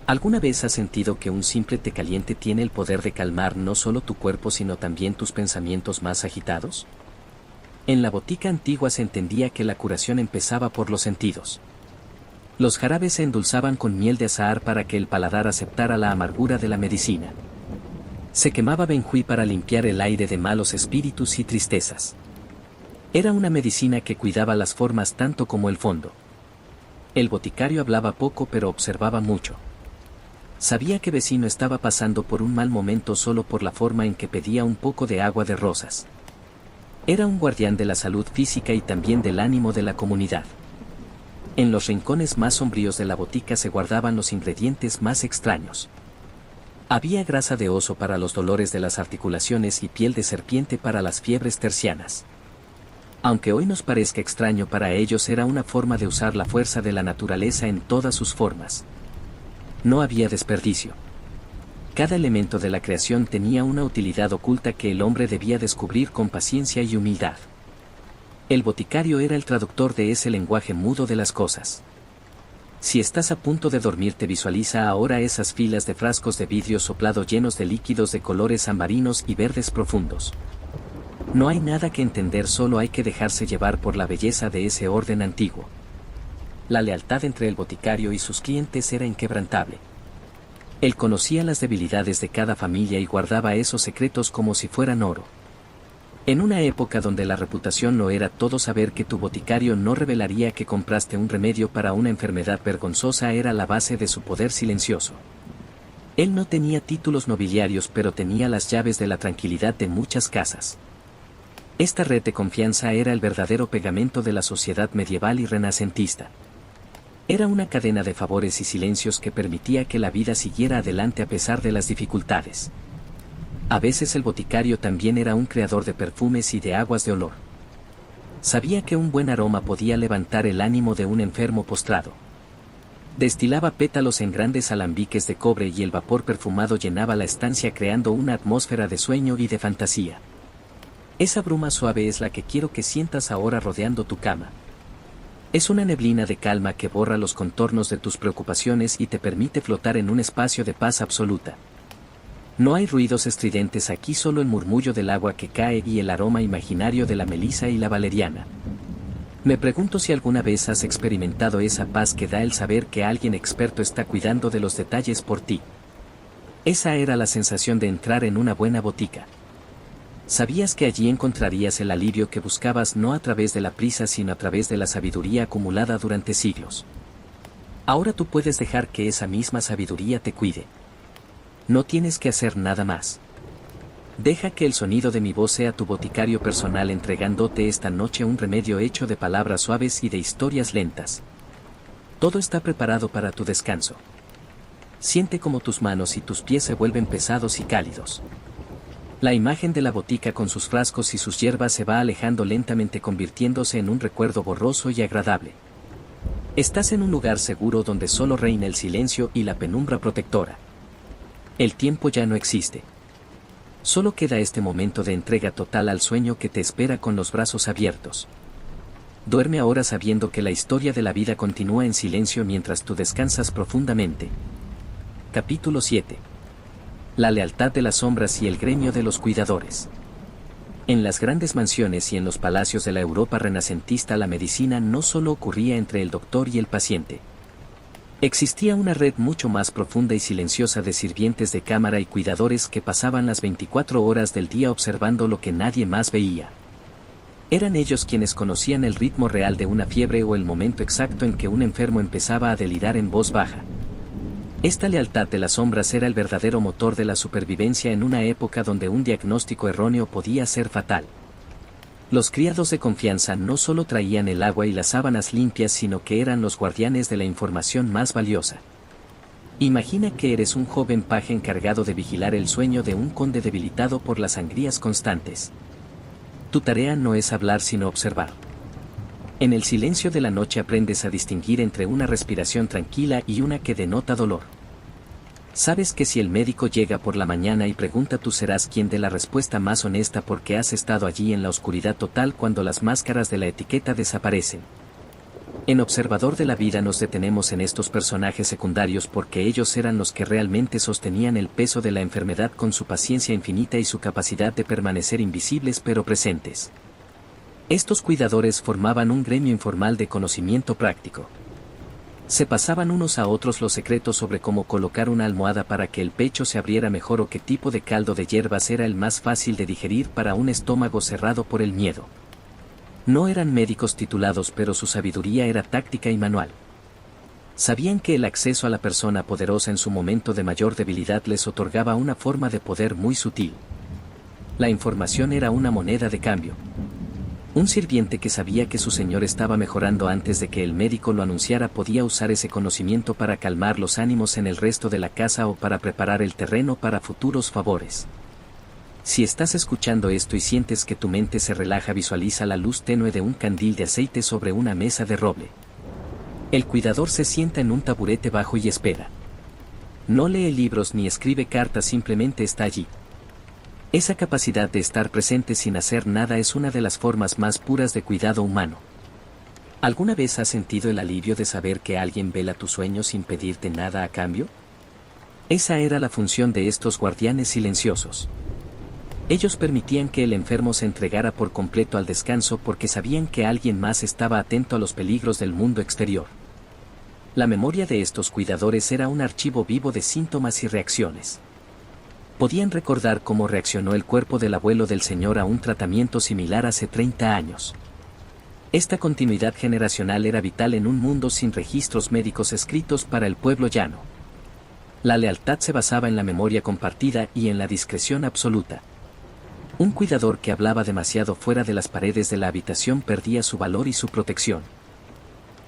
¿Alguna vez has sentido que un simple té caliente tiene el poder de calmar no solo tu cuerpo sino también tus pensamientos más agitados? En la botica antigua se entendía que la curación empezaba por los sentidos. Los jarabes se endulzaban con miel de azahar para que el paladar aceptara la amargura de la medicina. Se quemaba benjuí para limpiar el aire de malos espíritus y tristezas. Era una medicina que cuidaba las formas tanto como el fondo. El boticario hablaba poco pero observaba mucho. Sabía que vecino estaba pasando por un mal momento solo por la forma en que pedía un poco de agua de rosas. Era un guardián de la salud física y también del ánimo de la comunidad. En los rincones más sombríos de la botica se guardaban los ingredientes más extraños. Había grasa de oso para los dolores de las articulaciones y piel de serpiente para las fiebres tercianas. Aunque hoy nos parezca extraño, para ellos era una forma de usar la fuerza de la naturaleza en todas sus formas. No había desperdicio. Cada elemento de la creación tenía una utilidad oculta que el hombre debía descubrir con paciencia y humildad. El boticario era el traductor de ese lenguaje mudo de las cosas. Si estás a punto de dormirte, visualiza ahora esas filas de frascos de vidrio soplado llenos de líquidos de colores ambarinos y verdes profundos. No hay nada que entender, solo hay que dejarse llevar por la belleza de ese orden antiguo. La lealtad entre el boticario y sus clientes era inquebrantable. Él conocía las debilidades de cada familia y guardaba esos secretos como si fueran oro. En una época donde la reputación no era todo, saber que tu boticario no revelaría que compraste un remedio para una enfermedad vergonzosa era la base de su poder silencioso. Él no tenía títulos nobiliarios, pero tenía las llaves de la tranquilidad de muchas casas. Esta red de confianza era el verdadero pegamento de la sociedad medieval y renacentista. Era una cadena de favores y silencios que permitía que la vida siguiera adelante a pesar de las dificultades. A veces el boticario también era un creador de perfumes y de aguas de olor. Sabía que un buen aroma podía levantar el ánimo de un enfermo postrado. Destilaba pétalos en grandes alambiques de cobre y el vapor perfumado llenaba la estancia creando una atmósfera de sueño y de fantasía. Esa bruma suave es la que quiero que sientas ahora rodeando tu cama. Es una neblina de calma que borra los contornos de tus preocupaciones y te permite flotar en un espacio de paz absoluta. No hay ruidos estridentes aquí, solo el murmullo del agua que cae y el aroma imaginario de la melisa y la valeriana. Me pregunto si alguna vez has experimentado esa paz que da el saber que alguien experto está cuidando de los detalles por ti. Esa era la sensación de entrar en una buena botica. Sabías que allí encontrarías el alivio que buscabas, no a través de la prisa sino a través de la sabiduría acumulada durante siglos. Ahora tú puedes dejar que esa misma sabiduría te cuide. No tienes que hacer nada más. Deja que el sonido de mi voz sea tu boticario personal, entregándote esta noche un remedio hecho de palabras suaves y de historias lentas. Todo está preparado para tu descanso. Siente cómo tus manos y tus pies se vuelven pesados y cálidos. La imagen de la botica con sus frascos y sus hierbas se va alejando lentamente, convirtiéndose en un recuerdo borroso y agradable. Estás en un lugar seguro donde solo reina el silencio y la penumbra protectora. El tiempo ya no existe. Solo queda este momento de entrega total al sueño que te espera con los brazos abiertos. Duerme ahora sabiendo que la historia de la vida continúa en silencio mientras tú descansas profundamente. Capítulo 7. La lealtad de las sombras y el gremio de los cuidadores. En las grandes mansiones y en los palacios de la Europa renacentista la medicina no solo ocurría entre el doctor y el paciente. Existía una red mucho más profunda y silenciosa de sirvientes de cámara y cuidadores que pasaban las 24 horas del día observando lo que nadie más veía. Eran ellos quienes conocían el ritmo real de una fiebre o el momento exacto en que un enfermo empezaba a delirar en voz baja. Esta lealtad de las sombras era el verdadero motor de la supervivencia en una época donde un diagnóstico erróneo podía ser fatal. Los criados de confianza no solo traían el agua y las sábanas limpias, sino que eran los guardianes de la información más valiosa. Imagina que eres un joven paje encargado de vigilar el sueño de un conde debilitado por las sangrías constantes. Tu tarea no es hablar sino observar. En el silencio de la noche aprendes a distinguir entre una respiración tranquila y una que denota dolor. Sabes que si el médico llega por la mañana y pregunta, tú serás quien dé la respuesta más honesta porque has estado allí en la oscuridad total cuando las máscaras de la etiqueta desaparecen. En Observador de la Vida nos detenemos en estos personajes secundarios porque ellos eran los que realmente sostenían el peso de la enfermedad con su paciencia infinita y su capacidad de permanecer invisibles pero presentes. Estos cuidadores formaban un gremio informal de conocimiento práctico. Se pasaban unos a otros los secretos sobre cómo colocar una almohada para que el pecho se abriera mejor o qué tipo de caldo de hierbas era el más fácil de digerir para un estómago cerrado por el miedo. No eran médicos titulados, pero su sabiduría era táctica y manual. Sabían que el acceso a la persona poderosa en su momento de mayor debilidad les otorgaba una forma de poder muy sutil. La información era una moneda de cambio. Un sirviente que sabía que su señor estaba mejorando antes de que el médico lo anunciara podía usar ese conocimiento para calmar los ánimos en el resto de la casa o para preparar el terreno para futuros favores. Si estás escuchando esto y sientes que tu mente se relaja, visualiza la luz tenue de un candil de aceite sobre una mesa de roble. El cuidador se sienta en un taburete bajo y espera. No lee libros ni escribe cartas, simplemente está allí. Esa capacidad de estar presente sin hacer nada es una de las formas más puras de cuidado humano. ¿Alguna vez has sentido el alivio de saber que alguien vela tu sueño sin pedirte nada a cambio? Esa era la función de estos guardianes silenciosos. Ellos permitían que el enfermo se entregara por completo al descanso porque sabían que alguien más estaba atento a los peligros del mundo exterior. La memoria de estos cuidadores era un archivo vivo de síntomas y reacciones. Podían recordar cómo reaccionó el cuerpo del abuelo del señor a un tratamiento similar hace 30 años. Esta continuidad generacional era vital en un mundo sin registros médicos escritos para el pueblo llano. La lealtad se basaba en la memoria compartida y en la discreción absoluta. Un cuidador que hablaba demasiado fuera de las paredes de la habitación perdía su valor y su protección.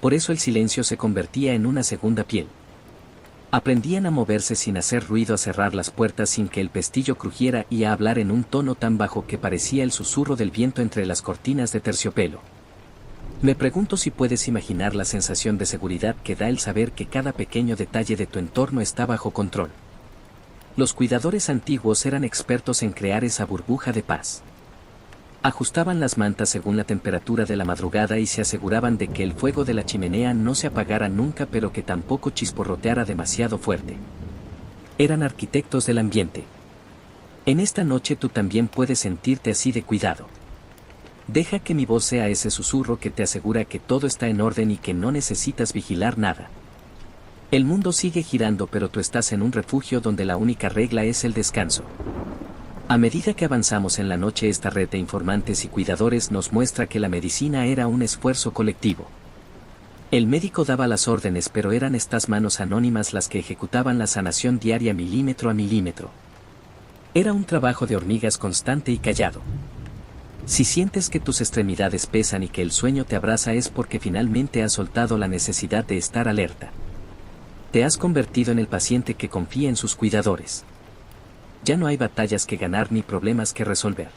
Por eso el silencio se convertía en una segunda piel. Aprendían a moverse sin hacer ruido, a cerrar las puertas sin que el pestillo crujiera y a hablar en un tono tan bajo que parecía el susurro del viento entre las cortinas de terciopelo. Me pregunto si puedes imaginar la sensación de seguridad que da el saber que cada pequeño detalle de tu entorno está bajo control. Los cuidadores antiguos eran expertos en crear esa burbuja de paz. Ajustaban las mantas según la temperatura de la madrugada y se aseguraban de que el fuego de la chimenea no se apagara nunca, pero que tampoco chisporroteara demasiado fuerte. Eran arquitectos del ambiente. En esta noche tú también puedes sentirte así de cuidado. Deja que mi voz sea ese susurro que te asegura que todo está en orden y que no necesitas vigilar nada. El mundo sigue girando, pero tú estás en un refugio donde la única regla es el descanso. A medida que avanzamos en la noche, esta red de informantes y cuidadores nos muestra que la medicina era un esfuerzo colectivo. El médico daba las órdenes, pero eran estas manos anónimas las que ejecutaban la sanación diaria milímetro a milímetro. Era un trabajo de hormigas constante y callado. Si sientes que tus extremidades pesan y que el sueño te abraza, es porque finalmente has soltado la necesidad de estar alerta. Te has convertido en el paciente que confía en sus cuidadores. Ya no hay batallas que ganar ni problemas que resolver.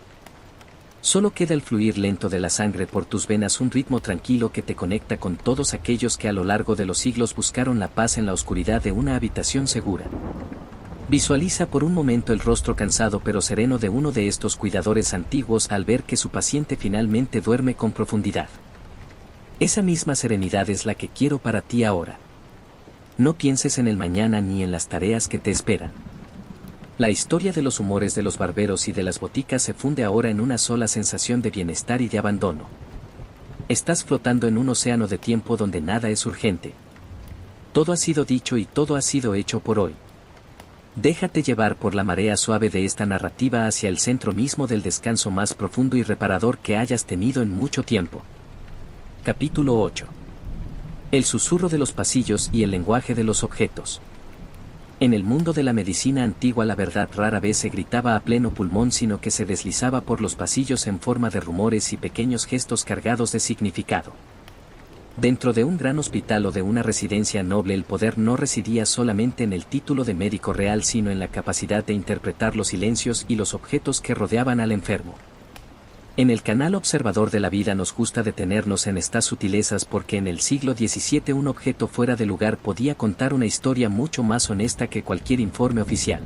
Solo queda el fluir lento de la sangre por tus venas, un ritmo tranquilo que te conecta con todos aquellos que a lo largo de los siglos buscaron la paz en la oscuridad de una habitación segura. Visualiza por un momento el rostro cansado pero sereno de uno de estos cuidadores antiguos al ver que su paciente finalmente duerme con profundidad. Esa misma serenidad es la que quiero para ti ahora. No pienses en el mañana ni en las tareas que te esperan. La historia de los humores de los barberos y de las boticas se funde ahora en una sola sensación de bienestar y de abandono. Estás flotando en un océano de tiempo donde nada es urgente. Todo ha sido dicho y todo ha sido hecho por hoy. Déjate llevar por la marea suave de esta narrativa hacia el centro mismo del descanso más profundo y reparador que hayas tenido en mucho tiempo. Capítulo 8. El susurro de los pasillos y el lenguaje de los objetos. En el mundo de la medicina antigua la verdad rara vez se gritaba a pleno pulmón, sino que se deslizaba por los pasillos en forma de rumores y pequeños gestos cargados de significado. Dentro de un gran hospital o de una residencia noble el poder no residía solamente en el título de médico real, sino en la capacidad de interpretar los silencios y los objetos que rodeaban al enfermo. En el canal observador de la vida nos gusta detenernos en estas sutilezas porque en el siglo XVII un objeto fuera de lugar podía contar una historia mucho más honesta que cualquier informe oficial.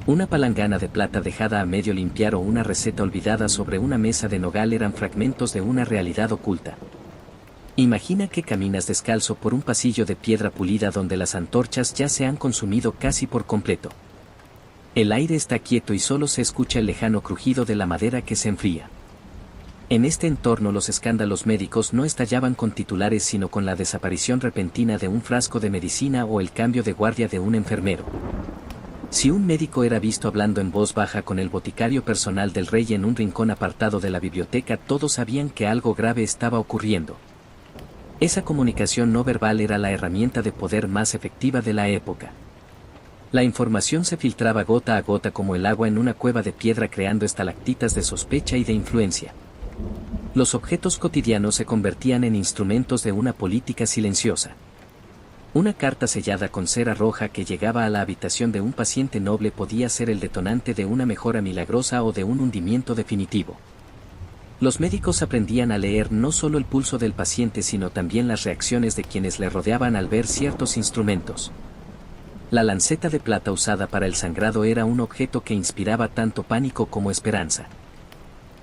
Una palangana de plata dejada a medio limpiar o una receta olvidada sobre una mesa de nogal eran fragmentos de una realidad oculta. Imagina que caminas descalzo por un pasillo de piedra pulida donde las antorchas ya se han consumido casi por completo. El aire está quieto y solo se escucha el lejano crujido de la madera que se enfría. En este entorno los escándalos médicos no estallaban con titulares sino con la desaparición repentina de un frasco de medicina o el cambio de guardia de un enfermero. Si un médico era visto hablando en voz baja con el boticario personal del rey en un rincón apartado de la biblioteca, todos sabían que algo grave estaba ocurriendo. Esa comunicación no verbal era la herramienta de poder más efectiva de la época. La información se filtraba gota a gota como el agua en una cueva de piedra, creando estalactitas de sospecha y de influencia. Los objetos cotidianos se convertían en instrumentos de una política silenciosa. Una carta sellada con cera roja que llegaba a la habitación de un paciente noble podía ser el detonante de una mejora milagrosa o de un hundimiento definitivo. Los médicos aprendían a leer no solo el pulso del paciente sino también las reacciones de quienes le rodeaban al ver ciertos instrumentos. La lanceta de plata usada para el sangrado era un objeto que inspiraba tanto pánico como esperanza.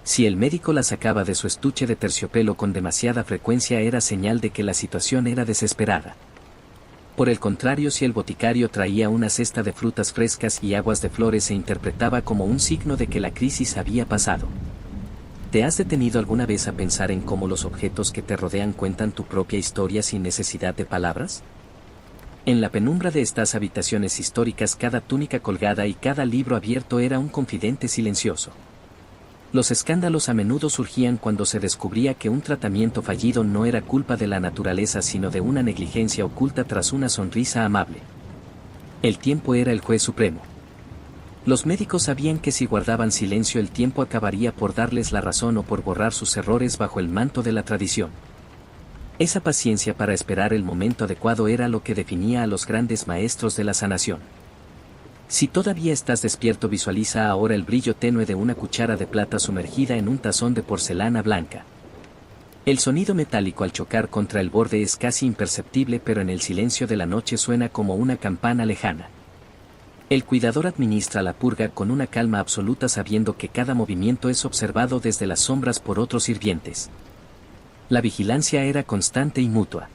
Si el médico la sacaba de su estuche de terciopelo con demasiada frecuencia era señal de que la situación era desesperada. Por el contrario, si el boticario traía una cesta de frutas frescas y aguas de flores se interpretaba como un signo de que la crisis había pasado. ¿Te has detenido alguna vez a pensar en cómo los objetos que te rodean cuentan tu propia historia sin necesidad de palabras? En la penumbra de estas habitaciones históricas cada túnica colgada y cada libro abierto era un confidente silencioso. Los escándalos a menudo surgían cuando se descubría que un tratamiento fallido no era culpa de la naturaleza sino de una negligencia oculta tras una sonrisa amable. El tiempo era el juez supremo. Los médicos sabían que si guardaban silencio el tiempo acabaría por darles la razón o por borrar sus errores bajo el manto de la tradición. Esa paciencia para esperar el momento adecuado era lo que definía a los grandes maestros de la sanación. Si todavía estás despierto, visualiza ahora el brillo tenue de una cuchara de plata sumergida en un tazón de porcelana blanca. El sonido metálico al chocar contra el borde es casi imperceptible, pero en el silencio de la noche suena como una campana lejana. El cuidador administra la purga con una calma absoluta, sabiendo que cada movimiento es observado desde las sombras por otros sirvientes. La vigilancia era constante y mutua.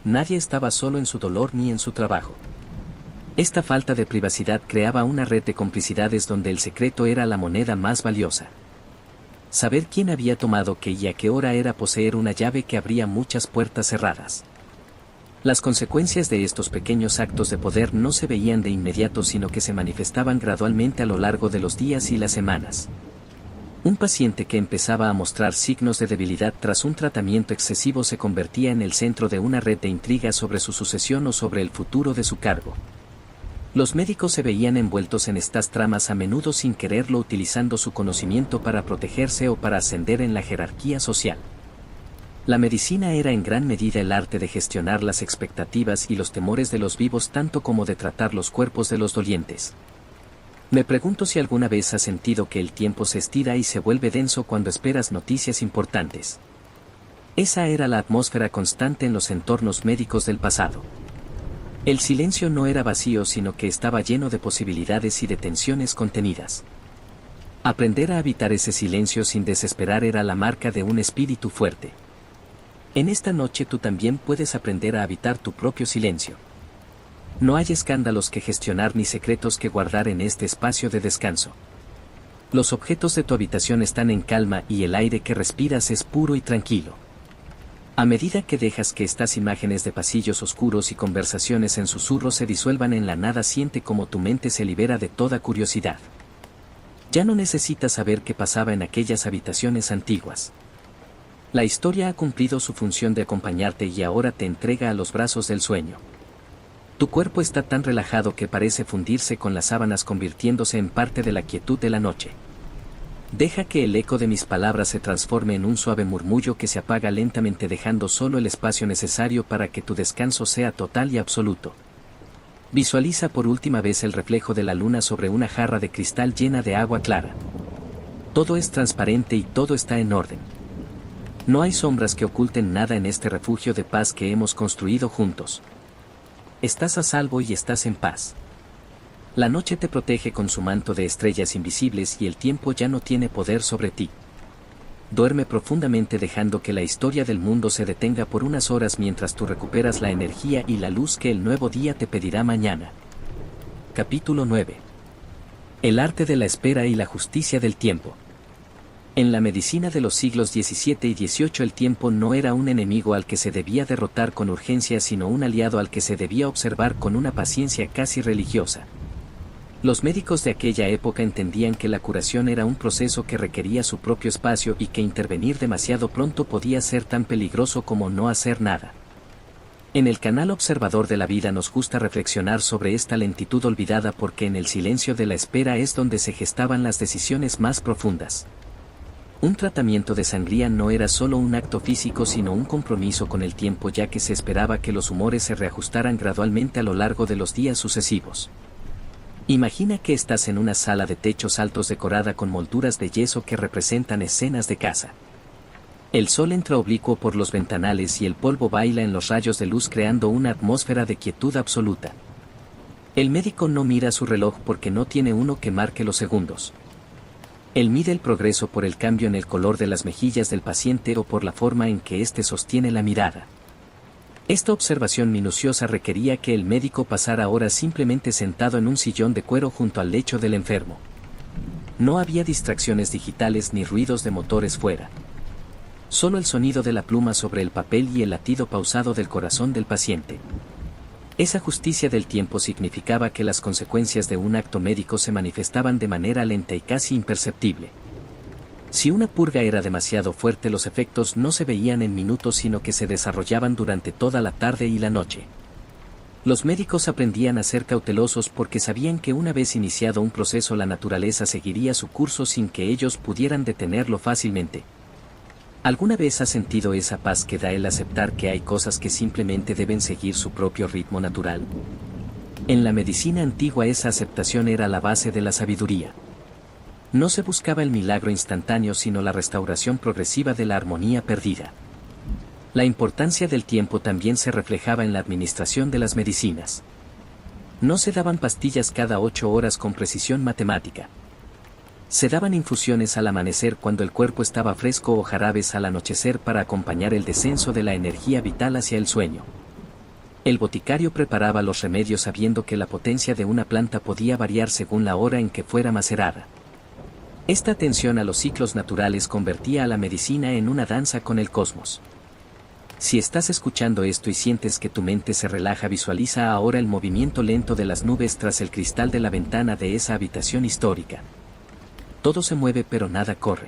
Nadie estaba solo en su dolor ni en su trabajo. Esta falta de privacidad creaba una red de complicidades donde el secreto era la moneda más valiosa. Saber quién había tomado qué y a qué hora era poseer una llave que abría muchas puertas cerradas. Las consecuencias de estos pequeños actos de poder no se veían de inmediato sino que se manifestaban gradualmente a lo largo de los días y las semanas. Un paciente que empezaba a mostrar signos de debilidad tras un tratamiento excesivo se convertía en el centro de una red de intrigas sobre su sucesión o sobre el futuro de su cargo. Los médicos se veían envueltos en estas tramas a menudo sin quererlo, utilizando su conocimiento para protegerse o para ascender en la jerarquía social. La medicina era en gran medida el arte de gestionar las expectativas y los temores de los vivos tanto como de tratar los cuerpos de los dolientes. Me pregunto si alguna vez has sentido que el tiempo se estira y se vuelve denso cuando esperas noticias importantes. Esa era la atmósfera constante en los entornos médicos del pasado. El silencio no era vacío sino que estaba lleno de posibilidades y de tensiones contenidas. Aprender a habitar ese silencio sin desesperar era la marca de un espíritu fuerte. En esta noche tú también puedes aprender a habitar tu propio silencio. No hay escándalos que gestionar ni secretos que guardar en este espacio de descanso. Los objetos de tu habitación están en calma y el aire que respiras es puro y tranquilo. A medida que dejas que estas imágenes de pasillos oscuros y conversaciones en susurros se disuelvan en la nada, siente como tu mente se libera de toda curiosidad. Ya no necesitas saber qué pasaba en aquellas habitaciones antiguas. La historia ha cumplido su función de acompañarte y ahora te entrega a los brazos del sueño. Tu cuerpo está tan relajado que parece fundirse con las sábanas, convirtiéndose en parte de la quietud de la noche. Deja que el eco de mis palabras se transforme en un suave murmullo que se apaga lentamente, dejando solo el espacio necesario para que tu descanso sea total y absoluto. Visualiza por última vez el reflejo de la luna sobre una jarra de cristal llena de agua clara. Todo es transparente y todo está en orden. No hay sombras que oculten nada en este refugio de paz que hemos construido juntos. Estás a salvo y estás en paz. La noche te protege con su manto de estrellas invisibles y el tiempo ya no tiene poder sobre ti. Duerme profundamente, dejando que la historia del mundo se detenga por unas horas mientras tú recuperas la energía y la luz que el nuevo día te pedirá mañana. Capítulo 9. El arte de la espera y la justicia del tiempo. En la medicina de los siglos XVII y XVIII el tiempo no era un enemigo al que se debía derrotar con urgencia, sino un aliado al que se debía observar con una paciencia casi religiosa. Los médicos de aquella época entendían que la curación era un proceso que requería su propio espacio y que intervenir demasiado pronto podía ser tan peligroso como no hacer nada. En el canal Observador de la Vida nos gusta reflexionar sobre esta lentitud olvidada, porque en el silencio de la espera es donde se gestaban las decisiones más profundas. Un tratamiento de sangría no era solo un acto físico, sino un compromiso con el tiempo, ya que se esperaba que los humores se reajustaran gradualmente a lo largo de los días sucesivos. Imagina que estás en una sala de techos altos decorada con molduras de yeso que representan escenas de caza. El sol entra oblicuo por los ventanales y el polvo baila en los rayos de luz, creando una atmósfera de quietud absoluta. El médico no mira su reloj porque no tiene uno que marque los segundos. Él mide el progreso por el cambio en el color de las mejillas del paciente o por la forma en que éste sostiene la mirada. Esta observación minuciosa requería que el médico pasara horas simplemente sentado en un sillón de cuero junto al lecho del enfermo. No había distracciones digitales ni ruidos de motores fuera. Solo el sonido de la pluma sobre el papel y el latido pausado del corazón del paciente. Esa justicia del tiempo significaba que las consecuencias de un acto médico se manifestaban de manera lenta y casi imperceptible. Si una purga era demasiado fuerte, los efectos no se veían en minutos, sino que se desarrollaban durante toda la tarde y la noche. Los médicos aprendían a ser cautelosos porque sabían que una vez iniciado un proceso, la naturaleza seguiría su curso sin que ellos pudieran detenerlo fácilmente. ¿Alguna vez has sentido esa paz que da el aceptar que hay cosas que simplemente deben seguir su propio ritmo natural? En la medicina antigua esa aceptación era la base de la sabiduría. No se buscaba el milagro instantáneo, sino la restauración progresiva de la armonía perdida. La importancia del tiempo también se reflejaba en la administración de las medicinas. No se daban pastillas cada 8 horas con precisión matemática. Se daban infusiones al amanecer cuando el cuerpo estaba fresco o jarabes al anochecer para acompañar el descenso de la energía vital hacia el sueño. El boticario preparaba los remedios sabiendo que la potencia de una planta podía variar según la hora en que fuera macerada. Esta atención a los ciclos naturales convertía a la medicina en una danza con el cosmos. Si estás escuchando esto y sientes que tu mente se relaja, visualiza ahora el movimiento lento de las nubes tras el cristal de la ventana de esa habitación histórica. Todo se mueve pero nada corre.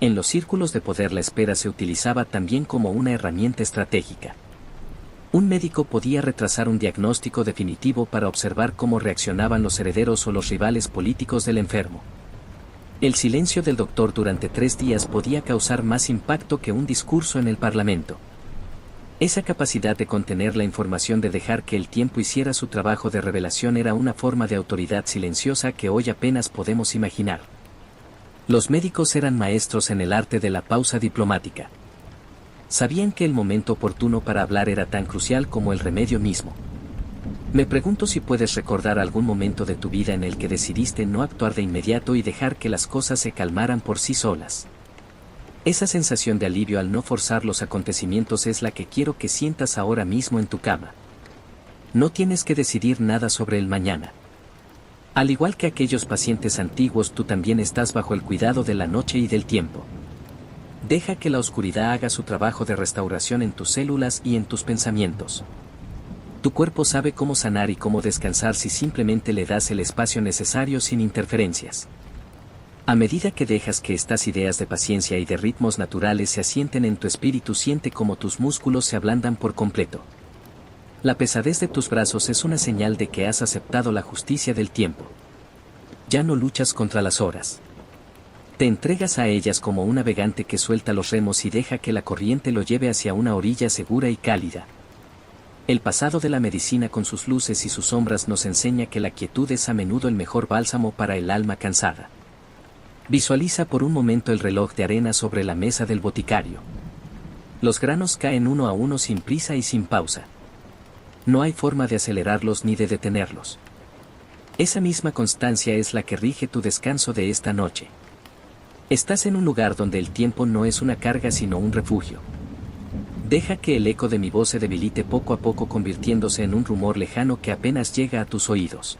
En los círculos de poder la espera se utilizaba también como una herramienta estratégica. Un médico podía retrasar un diagnóstico definitivo para observar cómo reaccionaban los herederos o los rivales políticos del enfermo. El silencio del doctor durante 3 días podía causar más impacto que un discurso en el Parlamento. Esa capacidad de contener la información, de dejar que el tiempo hiciera su trabajo de revelación, era una forma de autoridad silenciosa que hoy apenas podemos imaginar. Los médicos eran maestros en el arte de la pausa diplomática. Sabían que el momento oportuno para hablar era tan crucial como el remedio mismo. Me pregunto si puedes recordar algún momento de tu vida en el que decidiste no actuar de inmediato y dejar que las cosas se calmaran por sí solas. Esa sensación de alivio al no forzar los acontecimientos es la que quiero que sientas ahora mismo en tu cama. No tienes que decidir nada sobre el mañana. Al igual que aquellos pacientes antiguos, tú también estás bajo el cuidado de la noche y del tiempo. Deja que la oscuridad haga su trabajo de restauración en tus células y en tus pensamientos. Tu cuerpo sabe cómo sanar y cómo descansar si simplemente le das el espacio necesario sin interferencias. A medida que dejas que estas ideas de paciencia y de ritmos naturales se asienten en tu espíritu, siente cómo tus músculos se ablandan por completo. La pesadez de tus brazos es una señal de que has aceptado la justicia del tiempo. Ya no luchas contra las horas. Te entregas a ellas como un navegante que suelta los remos y deja que la corriente lo lleve hacia una orilla segura y cálida. El pasado de la medicina con sus luces y sus sombras nos enseña que la quietud es a menudo el mejor bálsamo para el alma cansada. Visualiza por un momento el reloj de arena sobre la mesa del boticario. Los granos caen uno a uno sin prisa y sin pausa. No hay forma de acelerarlos ni de detenerlos. Esa misma constancia es la que rige tu descanso de esta noche. Estás en un lugar donde el tiempo no es una carga sino un refugio. Deja que el eco de mi voz se debilite poco a poco, convirtiéndose en un rumor lejano que apenas llega a tus oídos.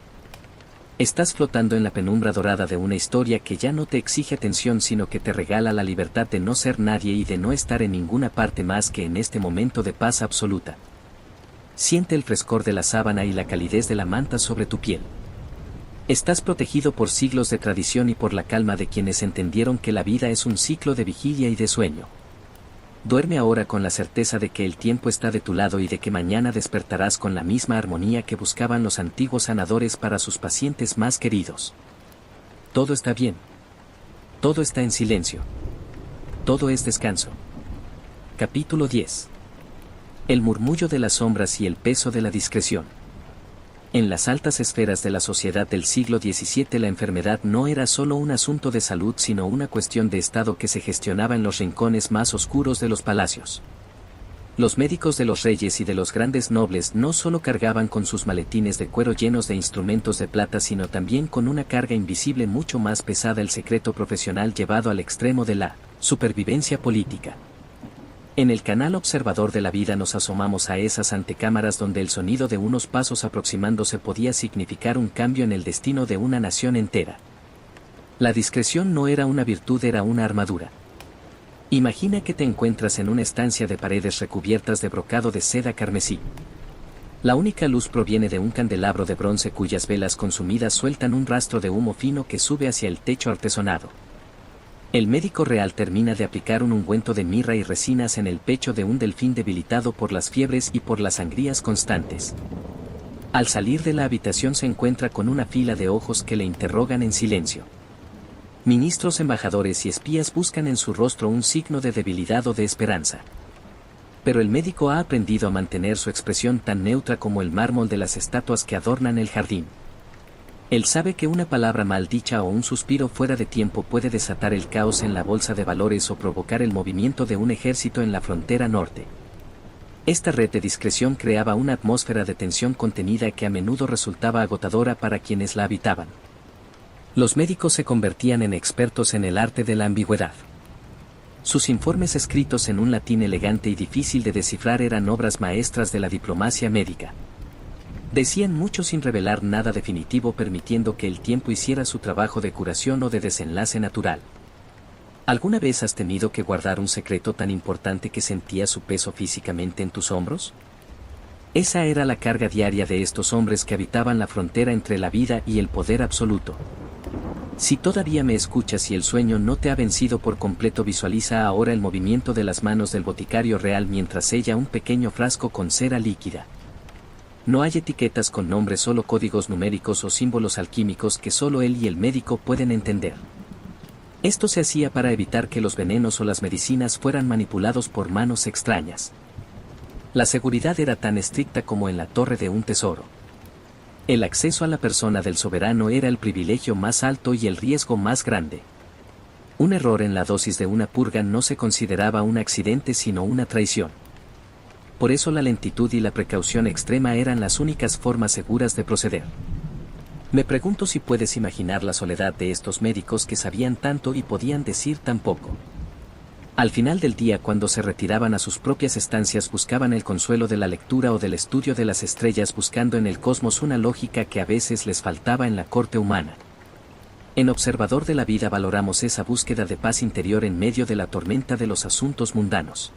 Estás flotando en la penumbra dorada de una historia que ya no te exige atención sino que te regala la libertad de no ser nadie y de no estar en ninguna parte más que en este momento de paz absoluta. Siente el frescor de la sábana y la calidez de la manta sobre tu piel. Estás protegido por siglos de tradición y por la calma de quienes entendieron que la vida es un ciclo de vigilia y de sueño. Duerme ahora con la certeza de que el tiempo está de tu lado y de que mañana despertarás con la misma armonía que buscaban los antiguos sanadores para sus pacientes más queridos. Todo está bien. Todo está en silencio. Todo es descanso. Capítulo 10. El murmullo de las sombras y el peso de la discreción. En las altas esferas de la sociedad del siglo XVII la enfermedad no era solo un asunto de salud sino una cuestión de estado que se gestionaba en los rincones más oscuros de los palacios. Los médicos de los reyes y de los grandes nobles no solo cargaban con sus maletines de cuero llenos de instrumentos de plata sino también con una carga invisible mucho más pesada, el secreto profesional llevado al extremo de la supervivencia política. En el canal observador de la vida nos asomamos a esas antecámaras donde el sonido de unos pasos aproximándose podía significar un cambio en el destino de una nación entera. La discreción no era una virtud, era una armadura. Imagina que te encuentras en una estancia de paredes recubiertas de brocado de seda carmesí. La única luz proviene de un candelabro de bronce cuyas velas consumidas sueltan un rastro de humo fino que sube hacia el techo artesonado. El médico real termina de aplicar un ungüento de mirra y resinas en el pecho de un delfín debilitado por las fiebres y por las sangrías constantes. Al salir de la habitación se encuentra con una fila de ojos que le interrogan en silencio. Ministros, embajadores y espías buscan en su rostro un signo de debilidad o de esperanza. Pero el médico ha aprendido a mantener su expresión tan neutra como el mármol de las estatuas que adornan el jardín. Él sabe que una palabra mal dicha o un suspiro fuera de tiempo puede desatar el caos en la bolsa de valores o provocar el movimiento de un ejército en la frontera norte. Esta red de discreción creaba una atmósfera de tensión contenida que a menudo resultaba agotadora para quienes la habitaban. Los médicos se convertían en expertos en el arte de la ambigüedad. Sus informes escritos en un latín elegante y difícil de descifrar eran obras maestras de la diplomacia médica. Decían mucho sin revelar nada definitivo, permitiendo que el tiempo hiciera su trabajo de curación o de desenlace natural. ¿Alguna vez has tenido que guardar un secreto tan importante que sentías su peso físicamente en tus hombros? Esa era la carga diaria de estos hombres que habitaban la frontera entre la vida y el poder absoluto. Si todavía me escuchas y el sueño no te ha vencido por completo, visualiza ahora el movimiento de las manos del boticario real mientras sella un pequeño frasco con cera líquida. No hay etiquetas con nombres, solo códigos numéricos o símbolos alquímicos que solo él y el médico pueden entender. Esto se hacía para evitar que los venenos o las medicinas fueran manipulados por manos extrañas. La seguridad era tan estricta como en la torre de un tesoro. El acceso a la persona del soberano era el privilegio más alto y el riesgo más grande. Un error en la dosis de una purga no se consideraba un accidente sino una traición. Por eso la lentitud y la precaución extrema eran las únicas formas seguras de proceder. Me pregunto si puedes imaginar la soledad de estos médicos que sabían tanto y podían decir tan poco. Al final del día, cuando se retiraban a sus propias estancias, buscaban el consuelo de la lectura o del estudio de las estrellas, buscando en el cosmos una lógica que a veces les faltaba en la corte humana. En Observador de la Vida valoramos esa búsqueda de paz interior en medio de la tormenta de los asuntos mundanos.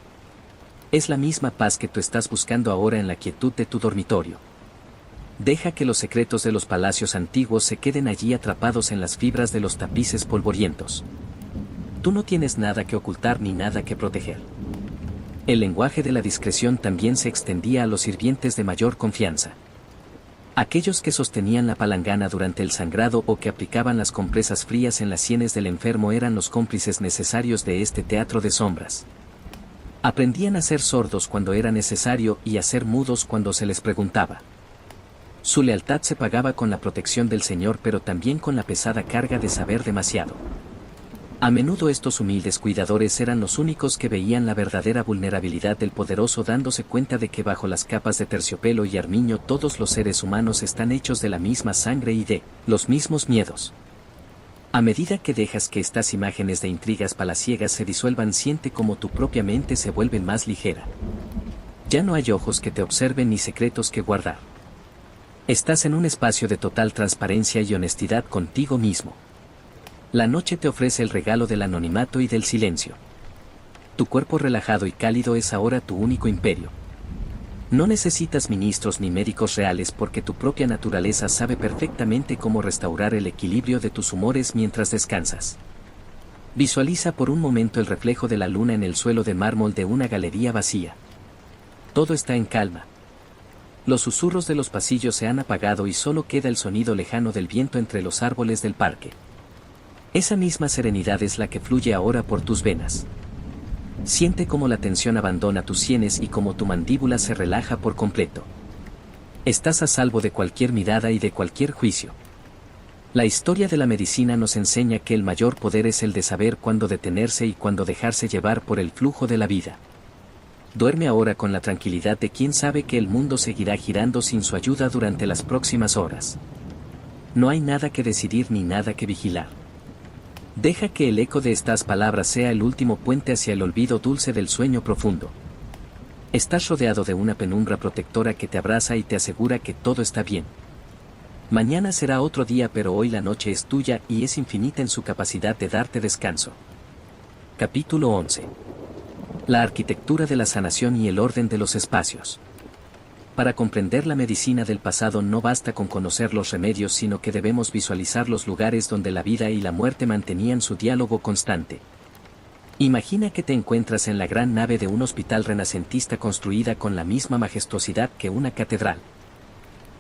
Es la misma paz que tú estás buscando ahora en la quietud de tu dormitorio. Deja que los secretos de los palacios antiguos se queden allí atrapados en las fibras de los tapices polvorientos. Tú no tienes nada que ocultar ni nada que proteger. El lenguaje de la discreción también se extendía a los sirvientes de mayor confianza. Aquellos que sostenían la palangana durante el sangrado o que aplicaban las compresas frías en las sienes del enfermo eran los cómplices necesarios de este teatro de sombras. Aprendían a ser sordos cuando era necesario y a ser mudos cuando se les preguntaba. Su lealtad se pagaba con la protección del Señor, pero también con la pesada carga de saber demasiado. A menudo estos humildes cuidadores eran los únicos que veían la verdadera vulnerabilidad del poderoso, dándose cuenta de que bajo las capas de terciopelo y armiño todos los seres humanos están hechos de la misma sangre y de los mismos miedos. A medida que dejas que estas imágenes de intrigas palaciegas se disuelvan, siente como tu propia mente se vuelve más ligera. Ya no hay ojos que te observen ni secretos que guardar. Estás en un espacio de total transparencia y honestidad contigo mismo. La noche te ofrece el regalo del anonimato y del silencio. Tu cuerpo relajado y cálido es ahora tu único imperio. No necesitas ministros ni médicos reales, porque tu propia naturaleza sabe perfectamente cómo restaurar el equilibrio de tus humores mientras descansas. Visualiza por un momento el reflejo de la luna en el suelo de mármol de una galería vacía. Todo está en calma. Los susurros de los pasillos se han apagado y solo queda el sonido lejano del viento entre los árboles del parque. Esa misma serenidad es la que fluye ahora por tus venas. Siente cómo la tensión abandona tus sienes y cómo tu mandíbula se relaja por completo. Estás a salvo de cualquier mirada y de cualquier juicio. La historia de la medicina nos enseña que el mayor poder es el de saber cuándo detenerse y cuándo dejarse llevar por el flujo de la vida. Duerme ahora con la tranquilidad de quien sabe que el mundo seguirá girando sin su ayuda durante las próximas horas. No hay nada que decidir ni nada que vigilar. Deja que el eco de estas palabras sea el último puente hacia el olvido dulce del sueño profundo. Estás rodeado de una penumbra protectora que te abraza y te asegura que todo está bien. Mañana será otro día, pero hoy la noche es tuya y es infinita en su capacidad de darte descanso. Capítulo 11. La arquitectura de la sanación y el orden de los espacios. Para comprender la medicina del pasado no basta con conocer los remedios, sino que debemos visualizar los lugares donde la vida y la muerte mantenían su diálogo constante. Imagina que te encuentras en la gran nave de un hospital renacentista construida con la misma majestuosidad que una catedral.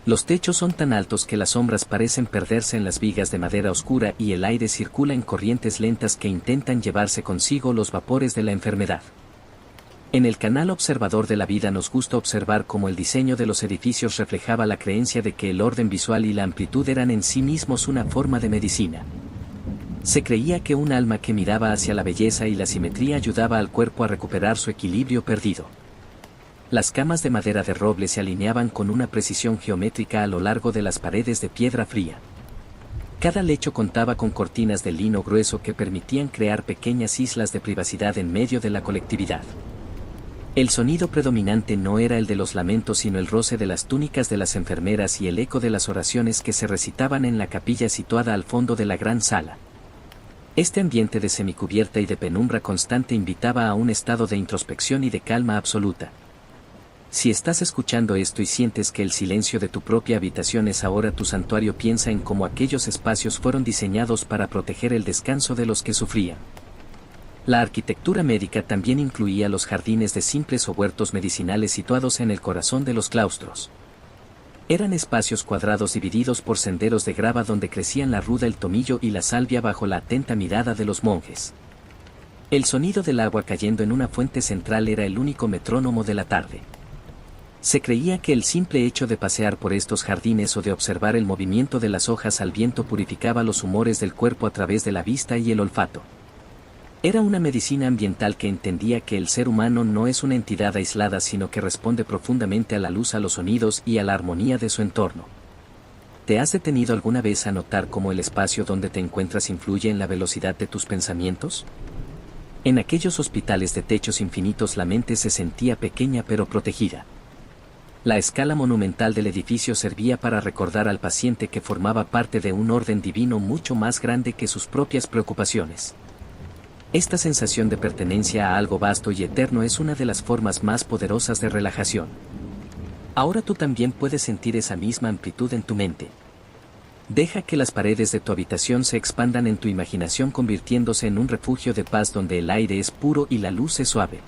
Los techos son tan altos que las sombras parecen perderse en las vigas de madera oscura y el aire circula en corrientes lentas que intentan llevarse consigo los vapores de la enfermedad. En el canal Observador de la Vida nos gusta observar cómo el diseño de los edificios reflejaba la creencia de que el orden visual y la amplitud eran en sí mismos una forma de medicina. Se creía que un alma que miraba hacia la belleza y la simetría ayudaba al cuerpo a recuperar su equilibrio perdido. Las camas de madera de roble se alineaban con una precisión geométrica a lo largo de las paredes de piedra fría. Cada lecho contaba con cortinas de lino grueso que permitían crear pequeñas islas de privacidad en medio de la colectividad. El sonido predominante no era el de los lamentos, sino el roce de las túnicas de las enfermeras y el eco de las oraciones que se recitaban en la capilla situada al fondo de la gran sala. Este ambiente de semicubierta y de penumbra constante invitaba a un estado de introspección y de calma absoluta. Si estás escuchando esto y sientes que el silencio de tu propia habitación es ahora tu santuario, piensa en cómo aquellos espacios fueron diseñados para proteger el descanso de los que sufrían. La arquitectura médica también incluía los jardines de simples o huertos medicinales situados en el corazón de los claustros. Eran espacios cuadrados divididos por senderos de grava donde crecían la ruda, el tomillo y la salvia bajo la atenta mirada de los monjes. El sonido del agua cayendo en una fuente central era el único metrónomo de la tarde. Se creía que el simple hecho de pasear por estos jardines o de observar el movimiento de las hojas al viento purificaba los humores del cuerpo a través de la vista y el olfato. Era una medicina ambiental que entendía que el ser humano no es una entidad aislada, sino que responde profundamente a la luz, a los sonidos y a la armonía de su entorno. ¿Te has detenido alguna vez a notar cómo el espacio donde te encuentras influye en la velocidad de tus pensamientos? En aquellos hospitales de techos infinitos la mente se sentía pequeña pero protegida. La escala monumental del edificio servía para recordar al paciente que formaba parte de un orden divino mucho más grande que sus propias preocupaciones. Esta sensación de pertenencia a algo vasto y eterno es una de las formas más poderosas de relajación. Ahora tú también puedes sentir esa misma amplitud en tu mente. Deja que las paredes de tu habitación se expandan en tu imaginación convirtiéndose en un refugio de paz donde el aire es puro y la luz es suave.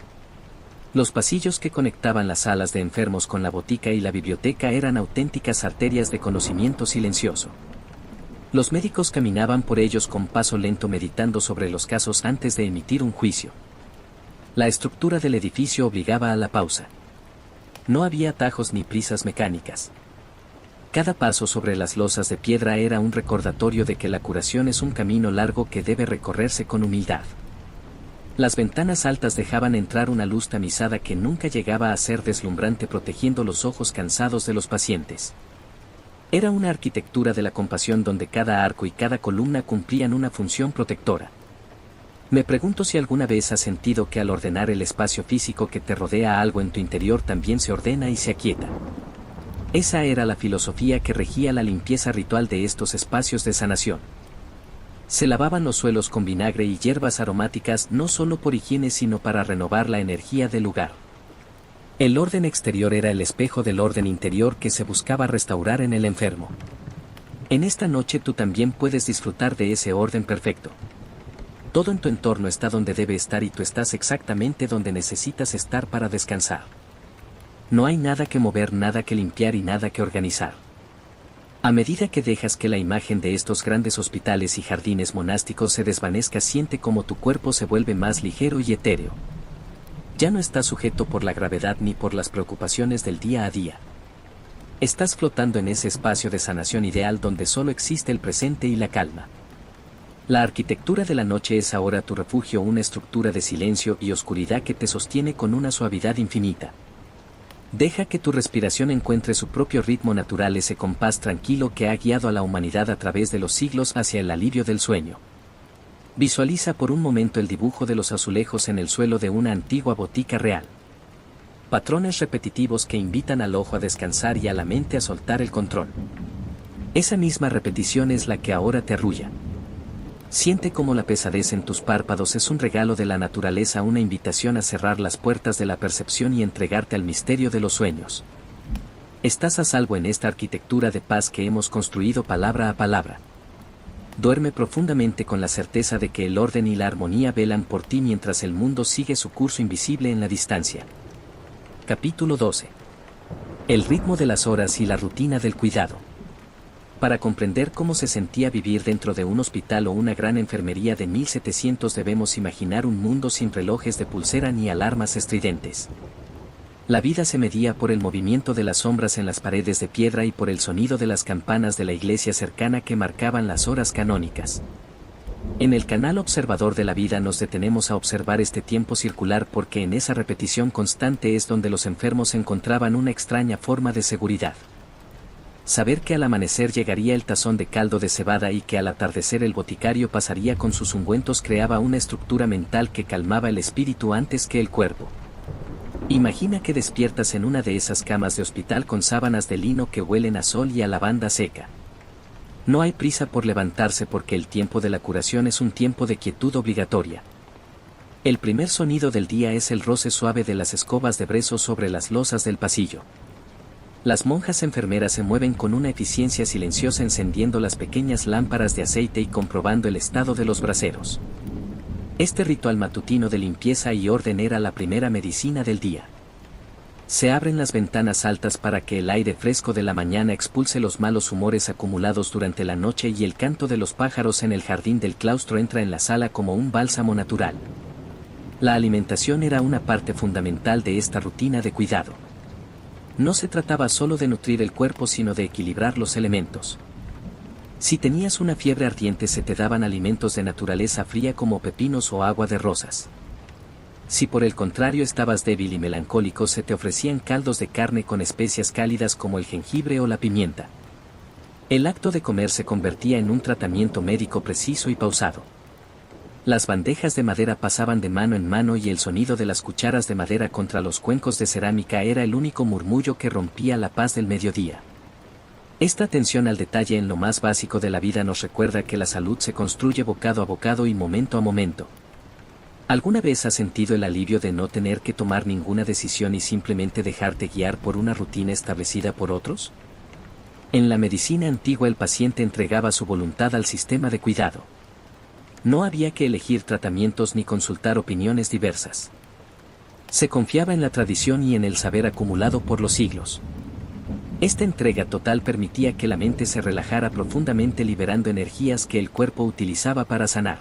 Los pasillos que conectaban las salas de enfermos con la botica y la biblioteca eran auténticas arterias de conocimiento silencioso. Los médicos caminaban por ellos con paso lento meditando sobre los casos antes de emitir un juicio. La estructura del edificio obligaba a la pausa. No había atajos ni prisas mecánicas. Cada paso sobre las losas de piedra era un recordatorio de que la curación es un camino largo que debe recorrerse con humildad. Las ventanas altas dejaban entrar una luz tamizada que nunca llegaba a ser deslumbrante protegiendo los ojos cansados de los pacientes. Era una arquitectura de la compasión donde cada arco y cada columna cumplían una función protectora. Me pregunto si alguna vez has sentido que al ordenar el espacio físico que te rodea algo en tu interior también se ordena y se aquieta. Esa era la filosofía que regía la limpieza ritual de estos espacios de sanación. Se lavaban los suelos con vinagre y hierbas aromáticas no solo por higiene sino para renovar la energía del lugar. El orden exterior era el espejo del orden interior que se buscaba restaurar en el enfermo. En esta noche tú también puedes disfrutar de ese orden perfecto. Todo en tu entorno está donde debe estar y tú estás exactamente donde necesitas estar para descansar. No hay nada que mover, nada que limpiar y nada que organizar. A medida que dejas que la imagen de estos grandes hospitales y jardines monásticos se desvanezca, siente como tu cuerpo se vuelve más ligero y etéreo. Ya no estás sujeto por la gravedad ni por las preocupaciones del día a día. Estás flotando en ese espacio de sanación ideal donde solo existe el presente y la calma. La arquitectura de la noche es ahora tu refugio, una estructura de silencio y oscuridad que te sostiene con una suavidad infinita. Deja que tu respiración encuentre su propio ritmo natural, ese compás tranquilo que ha guiado a la humanidad a través de los siglos hacia el alivio del sueño. Visualiza por un momento el dibujo de los azulejos en el suelo de una antigua botica real. Patrones repetitivos que invitan al ojo a descansar y a la mente a soltar el control. Esa misma repetición es la que ahora te arrulla. Siente cómo la pesadez en tus párpados es un regalo de la naturaleza, una invitación a cerrar las puertas de la percepción y entregarte al misterio de los sueños. Estás a salvo en esta arquitectura de paz que hemos construido palabra a palabra. Duerme profundamente con la certeza de que el orden y la armonía velan por ti mientras el mundo sigue su curso invisible en la distancia. Capítulo 12. El ritmo de las horas y la rutina del cuidado. Para comprender cómo se sentía vivir dentro de un hospital o una gran enfermería de 1700 debemos imaginar un mundo sin relojes de pulsera ni alarmas estridentes. La vida se medía por el movimiento de las sombras en las paredes de piedra y por el sonido de las campanas de la iglesia cercana que marcaban las horas canónicas. En el canal observador de la vida nos detenemos a observar este tiempo circular porque en esa repetición constante es donde los enfermos encontraban una extraña forma de seguridad. Saber que al amanecer llegaría el tazón de caldo de cebada y que al atardecer el boticario pasaría con sus ungüentos creaba una estructura mental que calmaba el espíritu antes que el cuerpo. Imagina que despiertas en una de esas camas de hospital con sábanas de lino que huelen a sol y a lavanda seca. No hay prisa por levantarse porque el tiempo de la curación es un tiempo de quietud obligatoria. El primer sonido del día es el roce suave de las escobas de brezo sobre las losas del pasillo. Las monjas enfermeras se mueven con una eficiencia silenciosa encendiendo las pequeñas lámparas de aceite y comprobando el estado de los braseros. Este ritual matutino de limpieza y orden era la primera medicina del día. Se abren las ventanas altas para que el aire fresco de la mañana expulse los malos humores acumulados durante la noche y el canto de los pájaros en el jardín del claustro entra en la sala como un bálsamo natural. La alimentación era una parte fundamental de esta rutina de cuidado. No se trataba solo de nutrir el cuerpo sino de equilibrar los elementos. Si tenías una fiebre ardiente se te daban alimentos de naturaleza fría como pepinos o agua de rosas. Si por el contrario estabas débil y melancólico se te ofrecían caldos de carne con especias cálidas como el jengibre o la pimienta. El acto de comer se convertía en un tratamiento médico preciso y pausado. Las bandejas de madera pasaban de mano en mano y el sonido de las cucharas de madera contra los cuencos de cerámica era el único murmullo que rompía la paz del mediodía. Esta atención al detalle en lo más básico de la vida nos recuerda que la salud se construye bocado a bocado y momento a momento. ¿Alguna vez has sentido el alivio de no tener que tomar ninguna decisión y simplemente dejarte guiar por una rutina establecida por otros? En la medicina antigua el paciente entregaba su voluntad al sistema de cuidado. No había que elegir tratamientos ni consultar opiniones diversas. Se confiaba en la tradición y en el saber acumulado por los siglos. Esta entrega total permitía que la mente se relajara profundamente liberando energías que el cuerpo utilizaba para sanar.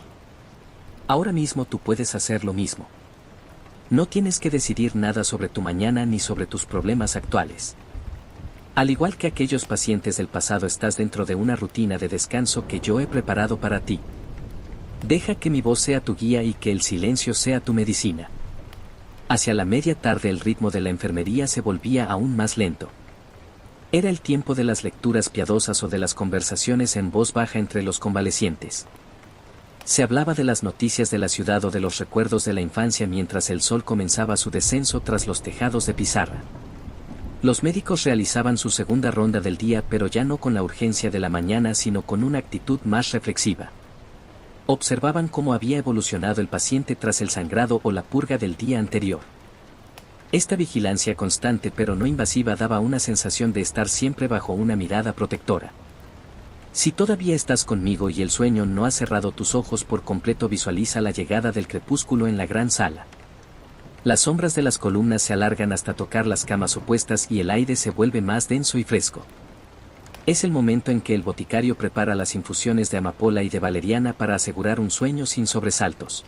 Ahora mismo tú puedes hacer lo mismo. No tienes que decidir nada sobre tu mañana ni sobre tus problemas actuales. Al igual que aquellos pacientes del pasado, estás dentro de una rutina de descanso que yo he preparado para ti. Deja que mi voz sea tu guía y que el silencio sea tu medicina. Hacia la media tarde el ritmo de la enfermería se volvía aún más lento. Era el tiempo de las lecturas piadosas o de las conversaciones en voz baja entre los convalecientes. Se hablaba de las noticias de la ciudad o de los recuerdos de la infancia mientras el sol comenzaba su descenso tras los tejados de pizarra. Los médicos realizaban su segunda ronda del día, pero ya no con la urgencia de la mañana sino con una actitud más reflexiva. Observaban cómo había evolucionado el paciente tras el sangrado o la purga del día anterior. Esta vigilancia constante pero no invasiva daba una sensación de estar siempre bajo una mirada protectora. Si todavía estás conmigo y el sueño no ha cerrado tus ojos por completo, visualiza la llegada del crepúsculo en la gran sala. Las sombras de las columnas se alargan hasta tocar las camas opuestas y el aire se vuelve más denso y fresco. Es el momento en que el boticario prepara las infusiones de amapola y de valeriana para asegurar un sueño sin sobresaltos.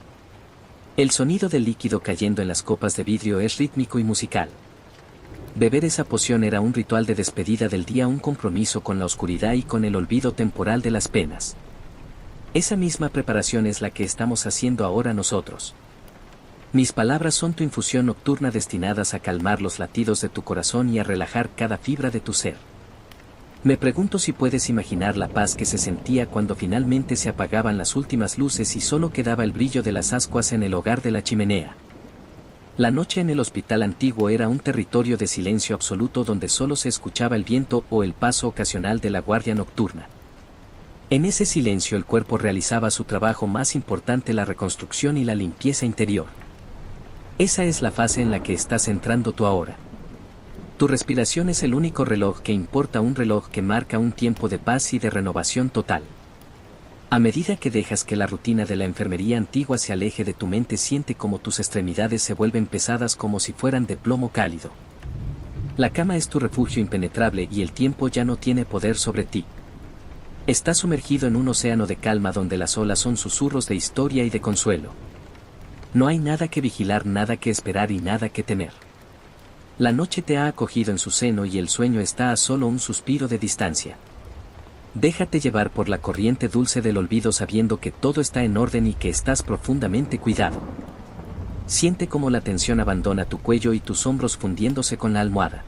El sonido del líquido cayendo en las copas de vidrio es rítmico y musical. Beber esa poción era un ritual de despedida del día, un compromiso con la oscuridad y con el olvido temporal de las penas. Esa misma preparación es la que estamos haciendo ahora nosotros. Mis palabras son tu infusión nocturna destinadas a calmar los latidos de tu corazón y a relajar cada fibra de tu ser. Me pregunto si puedes imaginar la paz que se sentía cuando finalmente se apagaban las últimas luces y solo quedaba el brillo de las ascuas en el hogar de la chimenea. La noche en el hospital antiguo era un territorio de silencio absoluto donde solo se escuchaba el viento o el paso ocasional de la guardia nocturna. En ese silencio el cuerpo realizaba su trabajo más importante, la reconstrucción y la limpieza interior. Esa es la fase en la que estás entrando tú ahora. Tu respiración es el único reloj que importa, un reloj que marca un tiempo de paz y de renovación total. A medida que dejas que la rutina de la enfermería antigua se aleje de tu mente, siente como tus extremidades se vuelven pesadas como si fueran de plomo cálido. La cama es tu refugio impenetrable y el tiempo ya no tiene poder sobre ti. Estás sumergido en un océano de calma donde las olas son susurros de historia y de consuelo. No hay nada que vigilar, nada que esperar y nada que temer. La noche te ha acogido en su seno y el sueño está a solo un suspiro de distancia. Déjate llevar por la corriente dulce del olvido sabiendo que todo está en orden y que estás profundamente cuidado. Siente cómo la tensión abandona tu cuello y tus hombros fundiéndose con la almohada.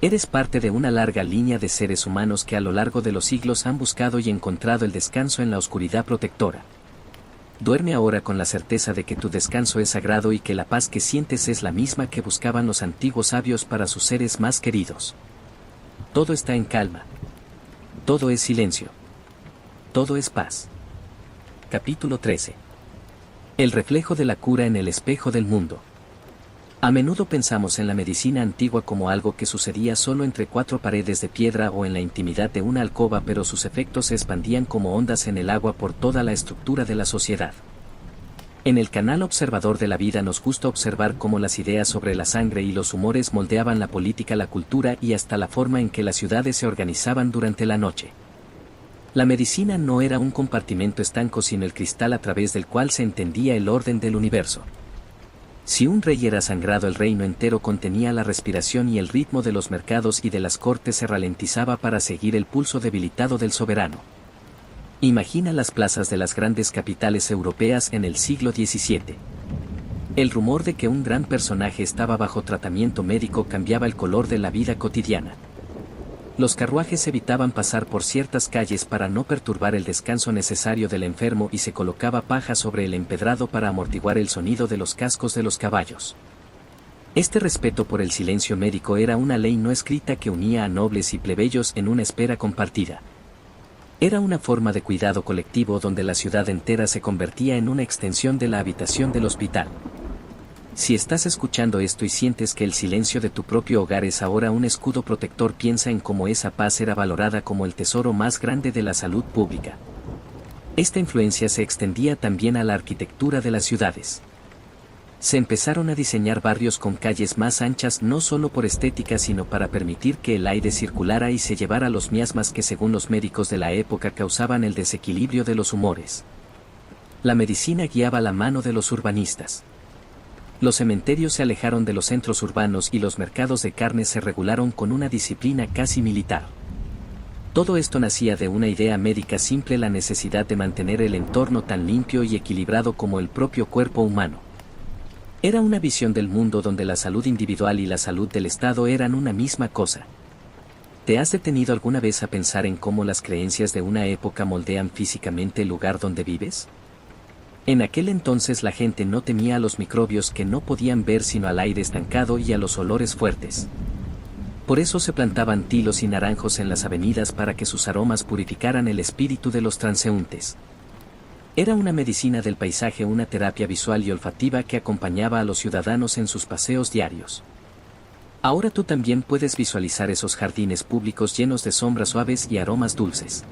Eres parte de una larga línea de seres humanos que a lo largo de los siglos han buscado y encontrado el descanso en la oscuridad protectora. Duerme ahora con la certeza de que tu descanso es sagrado y que la paz que sientes es la misma que buscaban los antiguos sabios para sus seres más queridos. Todo está en calma. Todo es silencio. Todo es paz. Capítulo 13. El reflejo de la cura en el espejo del mundo. A menudo pensamos en la medicina antigua como algo que sucedía solo entre cuatro paredes de piedra o en la intimidad de una alcoba, pero sus efectos se expandían como ondas en el agua por toda la estructura de la sociedad. En el canal observador de la vida nos gusta observar cómo las ideas sobre la sangre y los humores moldeaban la política, la cultura y hasta la forma en que las ciudades se organizaban durante la noche. La medicina no era un compartimento estanco sino el cristal a través del cual se entendía el orden del universo. Si un rey era sangrado, el reino entero contenía la respiración y el ritmo de los mercados y de las cortes se ralentizaba para seguir el pulso debilitado del soberano. Imagina las plazas de las grandes capitales europeas en el siglo XVII. El rumor de que un gran personaje estaba bajo tratamiento médico cambiaba el color de la vida cotidiana. Los carruajes evitaban pasar por ciertas calles para no perturbar el descanso necesario del enfermo y se colocaba paja sobre el empedrado para amortiguar el sonido de los cascos de los caballos. Este respeto por el silencio médico era una ley no escrita que unía a nobles y plebeyos en una espera compartida. Era una forma de cuidado colectivo donde la ciudad entera se convertía en una extensión de la habitación del hospital. Si estás escuchando esto y sientes que el silencio de tu propio hogar es ahora un escudo protector, piensa en cómo esa paz era valorada como el tesoro más grande de la salud pública. Esta influencia se extendía también a la arquitectura de las ciudades. Se empezaron a diseñar barrios con calles más anchas no solo por estética sino para permitir que el aire circulara y se llevara los miasmas que según los médicos de la época causaban el desequilibrio de los humores. La medicina guiaba la mano de los urbanistas. Los cementerios se alejaron de los centros urbanos y los mercados de carne se regularon con una disciplina casi militar. Todo esto nacía de una idea médica simple: la necesidad de mantener el entorno tan limpio y equilibrado como el propio cuerpo humano. Era una visión del mundo donde la salud individual y la salud del Estado eran una misma cosa. ¿Te has detenido alguna vez a pensar en cómo las creencias de una época moldean físicamente el lugar donde vives? En aquel entonces la gente no temía a los microbios que no podían ver sino al aire estancado y a los olores fuertes. Por eso se plantaban tilos y naranjos en las avenidas para que sus aromas purificaran el espíritu de los transeúntes. Era una medicina del paisaje, una terapia visual y olfativa que acompañaba a los ciudadanos en sus paseos diarios. Ahora tú también puedes visualizar esos jardines públicos llenos de sombras suaves y aromas dulces.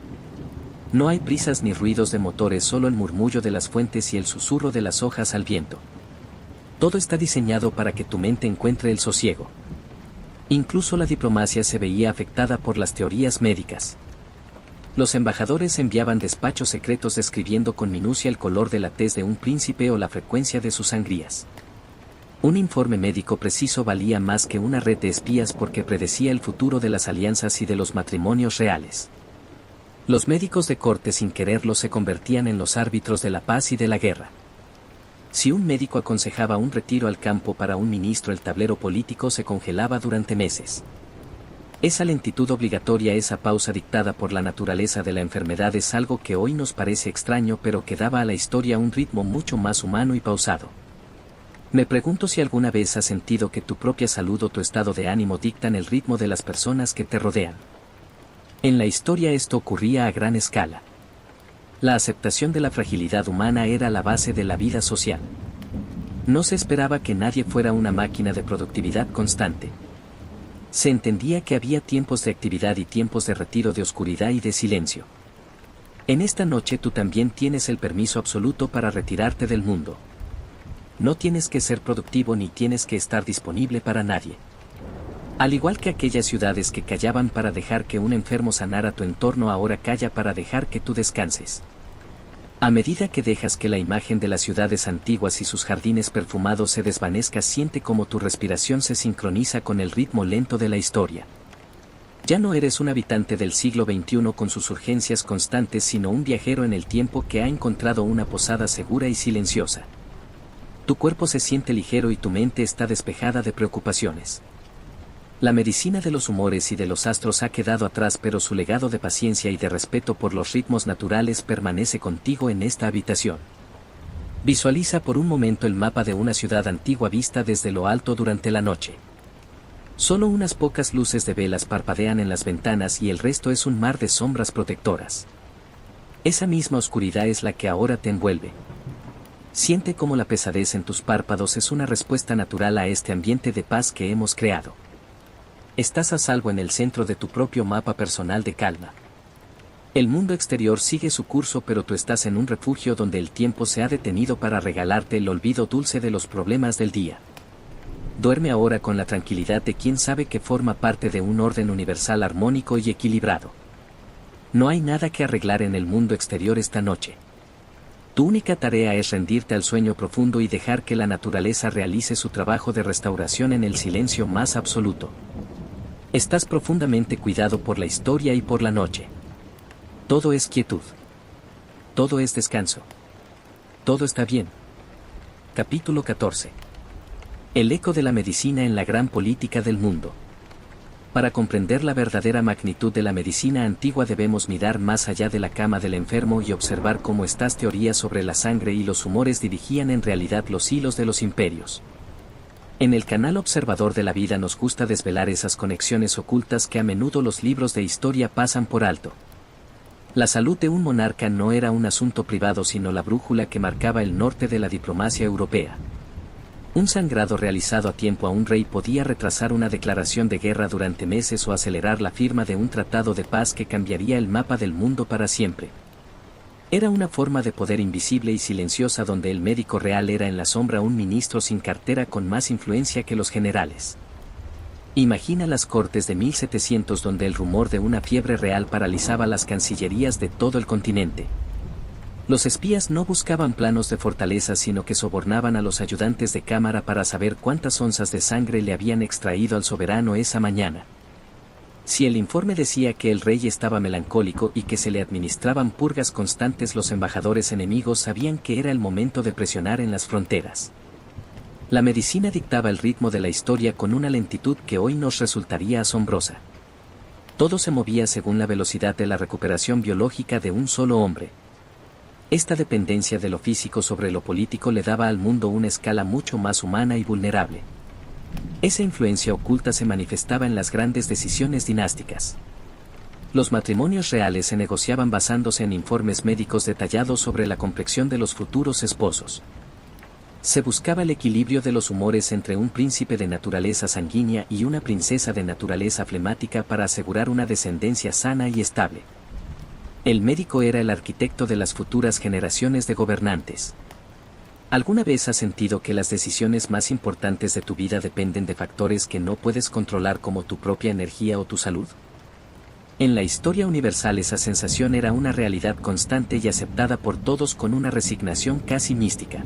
No hay prisas ni ruidos de motores, solo el murmullo de las fuentes y el susurro de las hojas al viento. Todo está diseñado para que tu mente encuentre el sosiego. Incluso la diplomacia se veía afectada por las teorías médicas. Los embajadores enviaban despachos secretos describiendo con minucia el color de la tez de un príncipe o la frecuencia de sus sangrías. Un informe médico preciso valía más que una red de espías porque predecía el futuro de las alianzas y de los matrimonios reales. Los médicos de corte sin quererlo se convertían en los árbitros de la paz y de la guerra. Si un médico aconsejaba un retiro al campo para un ministro, el tablero político se congelaba durante meses. Esa lentitud obligatoria, esa pausa dictada por la naturaleza de la enfermedad es algo que hoy nos parece extraño, pero que daba a la historia un ritmo mucho más humano y pausado. Me pregunto si alguna vez has sentido que tu propia salud o tu estado de ánimo dictan el ritmo de las personas que te rodean. En la historia esto ocurría a gran escala. La aceptación de la fragilidad humana era la base de la vida social. No se esperaba que nadie fuera una máquina de productividad constante. Se entendía que había tiempos de actividad y tiempos de retiro, de oscuridad y de silencio. En esta noche tú también tienes el permiso absoluto para retirarte del mundo. No tienes que ser productivo ni tienes que estar disponible para nadie. Al igual que aquellas ciudades que callaban para dejar que un enfermo sanara, tu entorno ahora calla para dejar que tú descanses. A medida que dejas que la imagen de las ciudades antiguas y sus jardines perfumados se desvanezca, siente como tu respiración se sincroniza con el ritmo lento de la historia. Ya no eres un habitante del siglo XXI con sus urgencias constantes, sino un viajero en el tiempo que ha encontrado una posada segura y silenciosa. Tu cuerpo se siente ligero y tu mente está despejada de preocupaciones. La medicina de los humores y de los astros ha quedado atrás, pero su legado de paciencia y de respeto por los ritmos naturales permanece contigo en esta habitación. Visualiza por un momento el mapa de una ciudad antigua vista desde lo alto durante la noche. Solo unas pocas luces de velas parpadean en las ventanas y el resto es un mar de sombras protectoras. Esa misma oscuridad es la que ahora te envuelve. Siente cómo la pesadez en tus párpados es una respuesta natural a este ambiente de paz que hemos creado. Estás a salvo en el centro de tu propio mapa personal de calma. El mundo exterior sigue su curso, pero tú estás en un refugio donde el tiempo se ha detenido para regalarte el olvido dulce de los problemas del día. Duerme ahora con la tranquilidad de quien sabe que forma parte de un orden universal armónico y equilibrado. No hay nada que arreglar en el mundo exterior esta noche. Tu única tarea es rendirte al sueño profundo y dejar que la naturaleza realice su trabajo de restauración en el silencio más absoluto. Estás profundamente cuidado por la historia y por la noche. Todo es quietud. Todo es descanso. Todo está bien. Capítulo 14. El eco de la medicina en la gran política del mundo. Para comprender la verdadera magnitud de la medicina antigua debemos mirar más allá de la cama del enfermo y observar cómo estas teorías sobre la sangre y los humores dirigían en realidad los hilos de los imperios. En el canal Observador de la Vida nos gusta desvelar esas conexiones ocultas que a menudo los libros de historia pasan por alto. La salud de un monarca no era un asunto privado sino la brújula que marcaba el norte de la diplomacia europea. Un sangrado realizado a tiempo a un rey podía retrasar una declaración de guerra durante meses o acelerar la firma de un tratado de paz que cambiaría el mapa del mundo para siempre. Era una forma de poder invisible y silenciosa donde el médico real era en la sombra un ministro sin cartera con más influencia que los generales. Imagina las cortes de 1700 donde el rumor de una fiebre real paralizaba las cancillerías de todo el continente. Los espías no buscaban planos de fortaleza sino que sobornaban a los ayudantes de cámara para saber cuántas onzas de sangre le habían extraído al soberano esa mañana. Si el informe decía que el rey estaba melancólico y que se le administraban purgas constantes, los embajadores enemigos sabían que era el momento de presionar en las fronteras. La medicina dictaba el ritmo de la historia con una lentitud que hoy nos resultaría asombrosa. Todo se movía según la velocidad de la recuperación biológica de un solo hombre. Esta dependencia de lo físico sobre lo político le daba al mundo una escala mucho más humana y vulnerable. Esa influencia oculta se manifestaba en las grandes decisiones dinásticas. Los matrimonios reales se negociaban basándose en informes médicos detallados sobre la complexión de los futuros esposos. Se buscaba el equilibrio de los humores entre un príncipe de naturaleza sanguínea y una princesa de naturaleza flemática para asegurar una descendencia sana y estable. El médico era el arquitecto de las futuras generaciones de gobernantes. ¿Alguna vez has sentido que las decisiones más importantes de tu vida dependen de factores que no puedes controlar como tu propia energía o tu salud? En la historia universal esa sensación era una realidad constante y aceptada por todos con una resignación casi mística.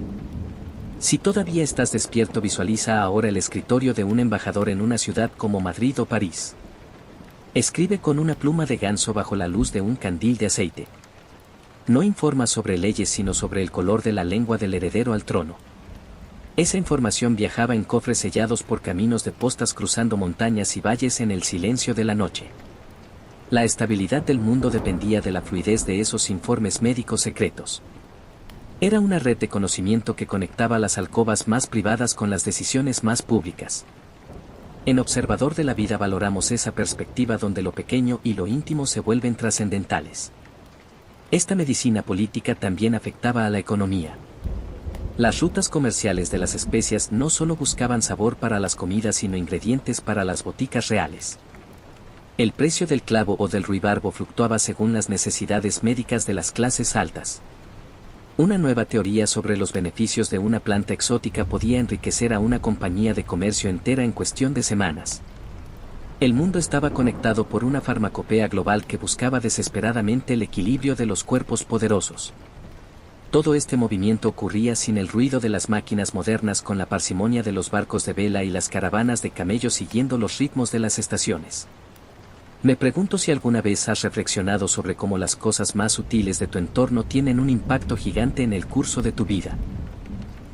Si todavía estás despierto, visualiza ahora el escritorio de un embajador en una ciudad como Madrid o París. Escribe con una pluma de ganso bajo la luz de un candil de aceite. No informa sobre leyes sino sobre el color de la lengua del heredero al trono. Esa información viajaba en cofres sellados por caminos de postas cruzando montañas y valles en el silencio de la noche. La estabilidad del mundo dependía de la fluidez de esos informes médicos secretos. Era una red de conocimiento que conectaba las alcobas más privadas con las decisiones más públicas. En Observador de la Vida valoramos esa perspectiva donde lo pequeño y lo íntimo se vuelven trascendentales. Esta medicina política también afectaba a la economía. Las rutas comerciales de las especias no solo buscaban sabor para las comidas sino ingredientes para las boticas reales. El precio del clavo o del ruibarbo fluctuaba según las necesidades médicas de las clases altas. Una nueva teoría sobre los beneficios de una planta exótica podía enriquecer a una compañía de comercio entera en cuestión de semanas. El mundo estaba conectado por una farmacopea global que buscaba desesperadamente el equilibrio de los cuerpos poderosos. Todo este movimiento ocurría sin el ruido de las máquinas modernas, con la parsimonia de los barcos de vela y las caravanas de camellos siguiendo los ritmos de las estaciones. Me pregunto si alguna vez has reflexionado sobre cómo las cosas más sutiles de tu entorno tienen un impacto gigante en el curso de tu vida.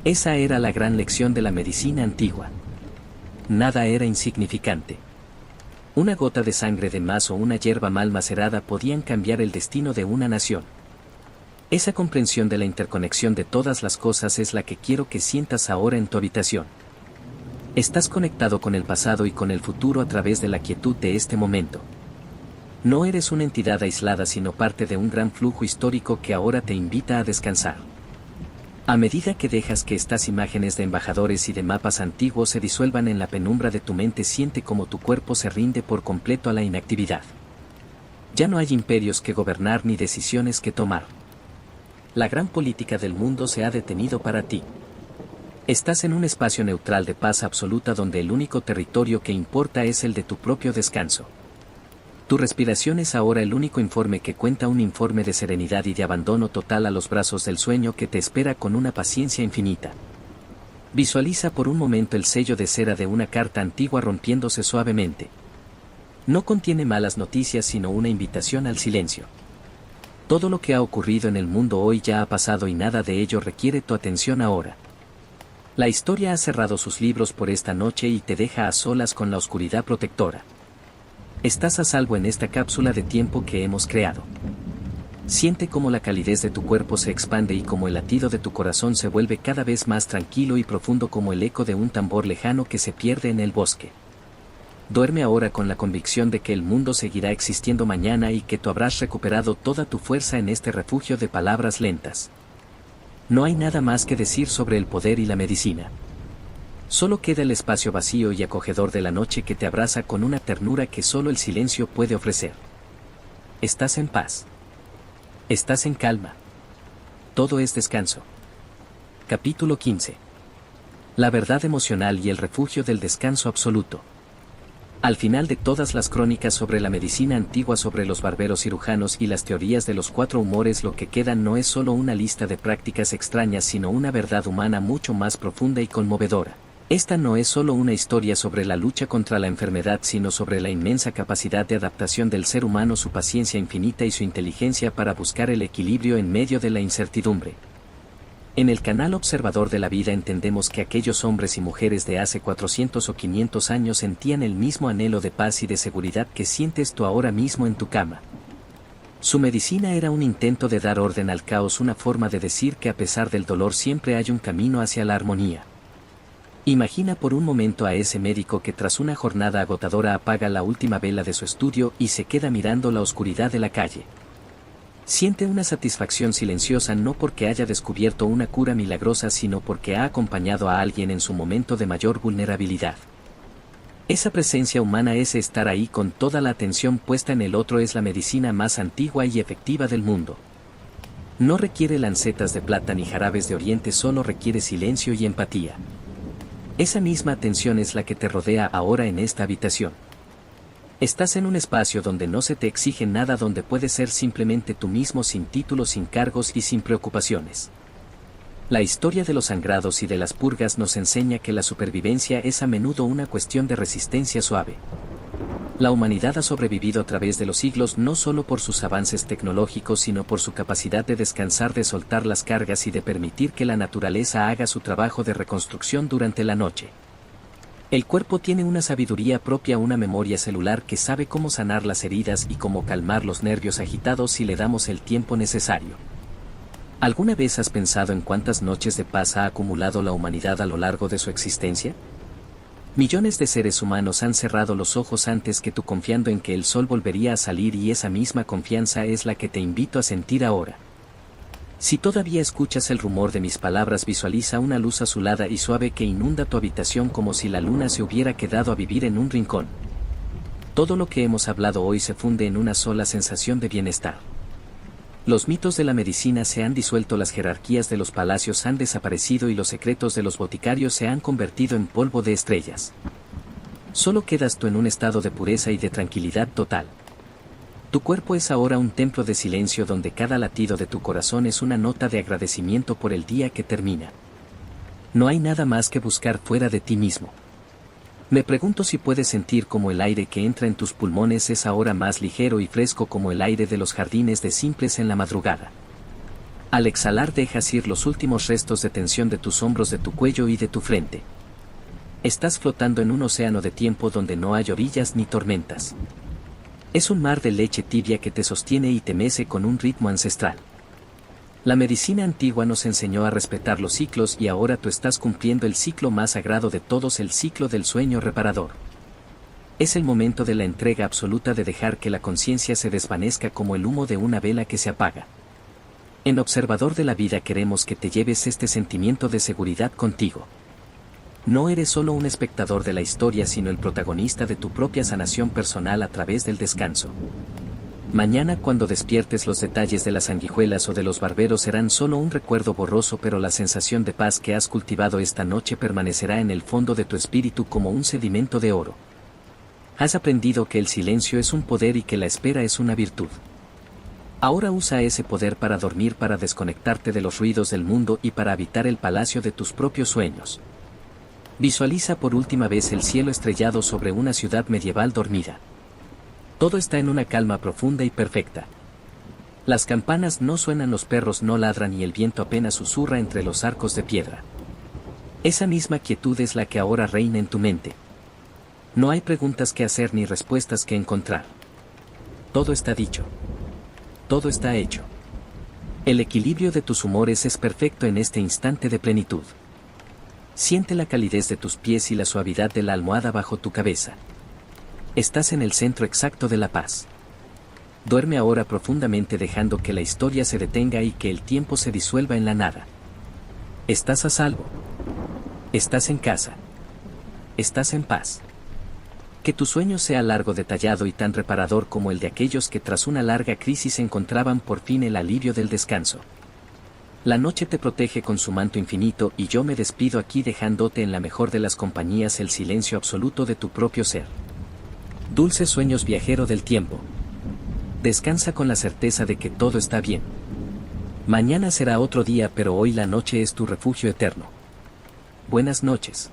Esa era la gran lección de la medicina antigua. Nada era insignificante. Una gota de sangre de más o una hierba mal macerada podían cambiar el destino de una nación. Esa comprensión de la interconexión de todas las cosas es la que quiero que sientas ahora en tu habitación. Estás conectado con el pasado y con el futuro a través de la quietud de este momento. No eres una entidad aislada sino parte de un gran flujo histórico que ahora te invita a descansar. A medida que dejas que estas imágenes de embajadores y de mapas antiguos se disuelvan en la penumbra de tu mente, siente cómo tu cuerpo se rinde por completo a la inactividad. Ya no hay imperios que gobernar ni decisiones que tomar. La gran política del mundo se ha detenido para ti. Estás en un espacio neutral de paz absoluta donde el único territorio que importa es el de tu propio descanso. Tu respiración es ahora el único informe que cuenta, un informe de serenidad y de abandono total a los brazos del sueño que te espera con una paciencia infinita. Visualiza por un momento el sello de cera de una carta antigua rompiéndose suavemente. No contiene malas noticias sino una invitación al silencio. Todo lo que ha ocurrido en el mundo hoy ya ha pasado y nada de ello requiere tu atención ahora. La historia ha cerrado sus libros por esta noche y te deja a solas con la oscuridad protectora. Estás a salvo en esta cápsula de tiempo que hemos creado. Siente cómo la calidez de tu cuerpo se expande y cómo el latido de tu corazón se vuelve cada vez más tranquilo y profundo como el eco de un tambor lejano que se pierde en el bosque. Duerme ahora con la convicción de que el mundo seguirá existiendo mañana y que tú habrás recuperado toda tu fuerza en este refugio de palabras lentas. No hay nada más que decir sobre el poder y la medicina. Solo queda el espacio vacío y acogedor de la noche que te abraza con una ternura que solo el silencio puede ofrecer. Estás en paz. Estás en calma. Todo es descanso. Capítulo 15. La verdad emocional y el refugio del descanso absoluto. Al final de todas las crónicas sobre la medicina antigua, sobre los barberos cirujanos y las teorías de los 4 humores, lo que queda no es solo una lista de prácticas extrañas, sino una verdad humana mucho más profunda y conmovedora. Esta no es solo una historia sobre la lucha contra la enfermedad, sino sobre la inmensa capacidad de adaptación del ser humano, su paciencia infinita y su inteligencia para buscar el equilibrio en medio de la incertidumbre. En el canal Observador de la Vida entendemos que aquellos hombres y mujeres de hace 400 o 500 años sentían el mismo anhelo de paz y de seguridad que sientes tú ahora mismo en tu cama. Su medicina era un intento de dar orden al caos, una forma de decir que a pesar del dolor siempre hay un camino hacia la armonía. Imagina por un momento a ese médico que tras una jornada agotadora apaga la última vela de su estudio y se queda mirando la oscuridad de la calle. Siente una satisfacción silenciosa, no porque haya descubierto una cura milagrosa, sino porque ha acompañado a alguien en su momento de mayor vulnerabilidad. Esa presencia humana, ese estar ahí con toda la atención puesta en el otro, es la medicina más antigua y efectiva del mundo. No requiere lancetas de plata ni jarabes de oriente, solo requiere silencio y empatía. Esa misma atención es la que te rodea ahora en esta habitación. Estás en un espacio donde no se te exige nada, donde puedes ser simplemente tú mismo, sin títulos, sin cargos y sin preocupaciones. La historia de los sangrados y de las purgas nos enseña que la supervivencia es a menudo una cuestión de resistencia suave. La humanidad ha sobrevivido a través de los siglos no solo por sus avances tecnológicos, sino por su capacidad de descansar, de soltar las cargas y de permitir que la naturaleza haga su trabajo de reconstrucción durante la noche. El cuerpo tiene una sabiduría propia, una memoria celular que sabe cómo sanar las heridas y cómo calmar los nervios agitados si le damos el tiempo necesario. ¿Alguna vez has pensado en cuántas noches de paz ha acumulado la humanidad a lo largo de su existencia? Millones de seres humanos han cerrado los ojos antes que tú, confiando en que el sol volvería a salir, y esa misma confianza es la que te invito a sentir ahora. Si todavía escuchas el rumor de mis palabras, visualiza una luz azulada y suave que inunda tu habitación como si la luna se hubiera quedado a vivir en un rincón. Todo lo que hemos hablado hoy se funde en una sola sensación de bienestar. Los mitos de la medicina se han disuelto, las jerarquías de los palacios han desaparecido y los secretos de los boticarios se han convertido en polvo de estrellas. Solo quedas tú en un estado de pureza y de tranquilidad total. Tu cuerpo es ahora un templo de silencio donde cada latido de tu corazón es una nota de agradecimiento por el día que termina. No hay nada más que buscar fuera de ti mismo. Me pregunto si puedes sentir cómo el aire que entra en tus pulmones es ahora más ligero y fresco, como el aire de los jardines de Simples en la madrugada. Al exhalar dejas ir los últimos restos de tensión de tus hombros, de tu cuello y de tu frente. Estás flotando en un océano de tiempo donde no hay orillas ni tormentas. Es un mar de leche tibia que te sostiene y te mece con un ritmo ancestral. La medicina antigua nos enseñó a respetar los ciclos y ahora tú estás cumpliendo el ciclo más sagrado de todos, el ciclo del sueño reparador. Es el momento de la entrega absoluta, de dejar que la conciencia se desvanezca como el humo de una vela que se apaga. En Observador de la Vida queremos que te lleves este sentimiento de seguridad contigo. No eres solo un espectador de la historia, sino el protagonista de tu propia sanación personal a través del descanso. Mañana, cuando despiertes, los detalles de las sanguijuelas o de los barberos serán solo un recuerdo borroso, pero la sensación de paz que has cultivado esta noche permanecerá en el fondo de tu espíritu como un sedimento de oro. Has aprendido que el silencio es un poder y que la espera es una virtud. Ahora usa ese poder para dormir, para desconectarte de los ruidos del mundo y para habitar el palacio de tus propios sueños. Visualiza por última vez el cielo estrellado sobre una ciudad medieval dormida. Todo está en una calma profunda y perfecta. Las campanas no suenan, los perros no ladran y el viento apenas susurra entre los arcos de piedra. Esa misma quietud es la que ahora reina en tu mente. No hay preguntas que hacer ni respuestas que encontrar. Todo está dicho. Todo está hecho. El equilibrio de tus humores es perfecto en este instante de plenitud. Siente la calidez de tus pies y la suavidad de la almohada bajo tu cabeza. Estás en el centro exacto de la paz. Duerme ahora profundamente dejando que la historia se detenga y que el tiempo se disuelva en la nada. Estás a salvo. Estás en casa. Estás en paz. Que tu sueño sea largo, detallado y tan reparador como el de aquellos que tras una larga crisis encontraban por fin el alivio del descanso. La noche te protege con su manto infinito y yo me despido aquí dejándote en la mejor de las compañías, el silencio absoluto de tu propio ser. Dulces sueños, viajero del tiempo. Descansa con la certeza de que todo está bien. Mañana será otro día, pero hoy la noche es tu refugio eterno. Buenas noches.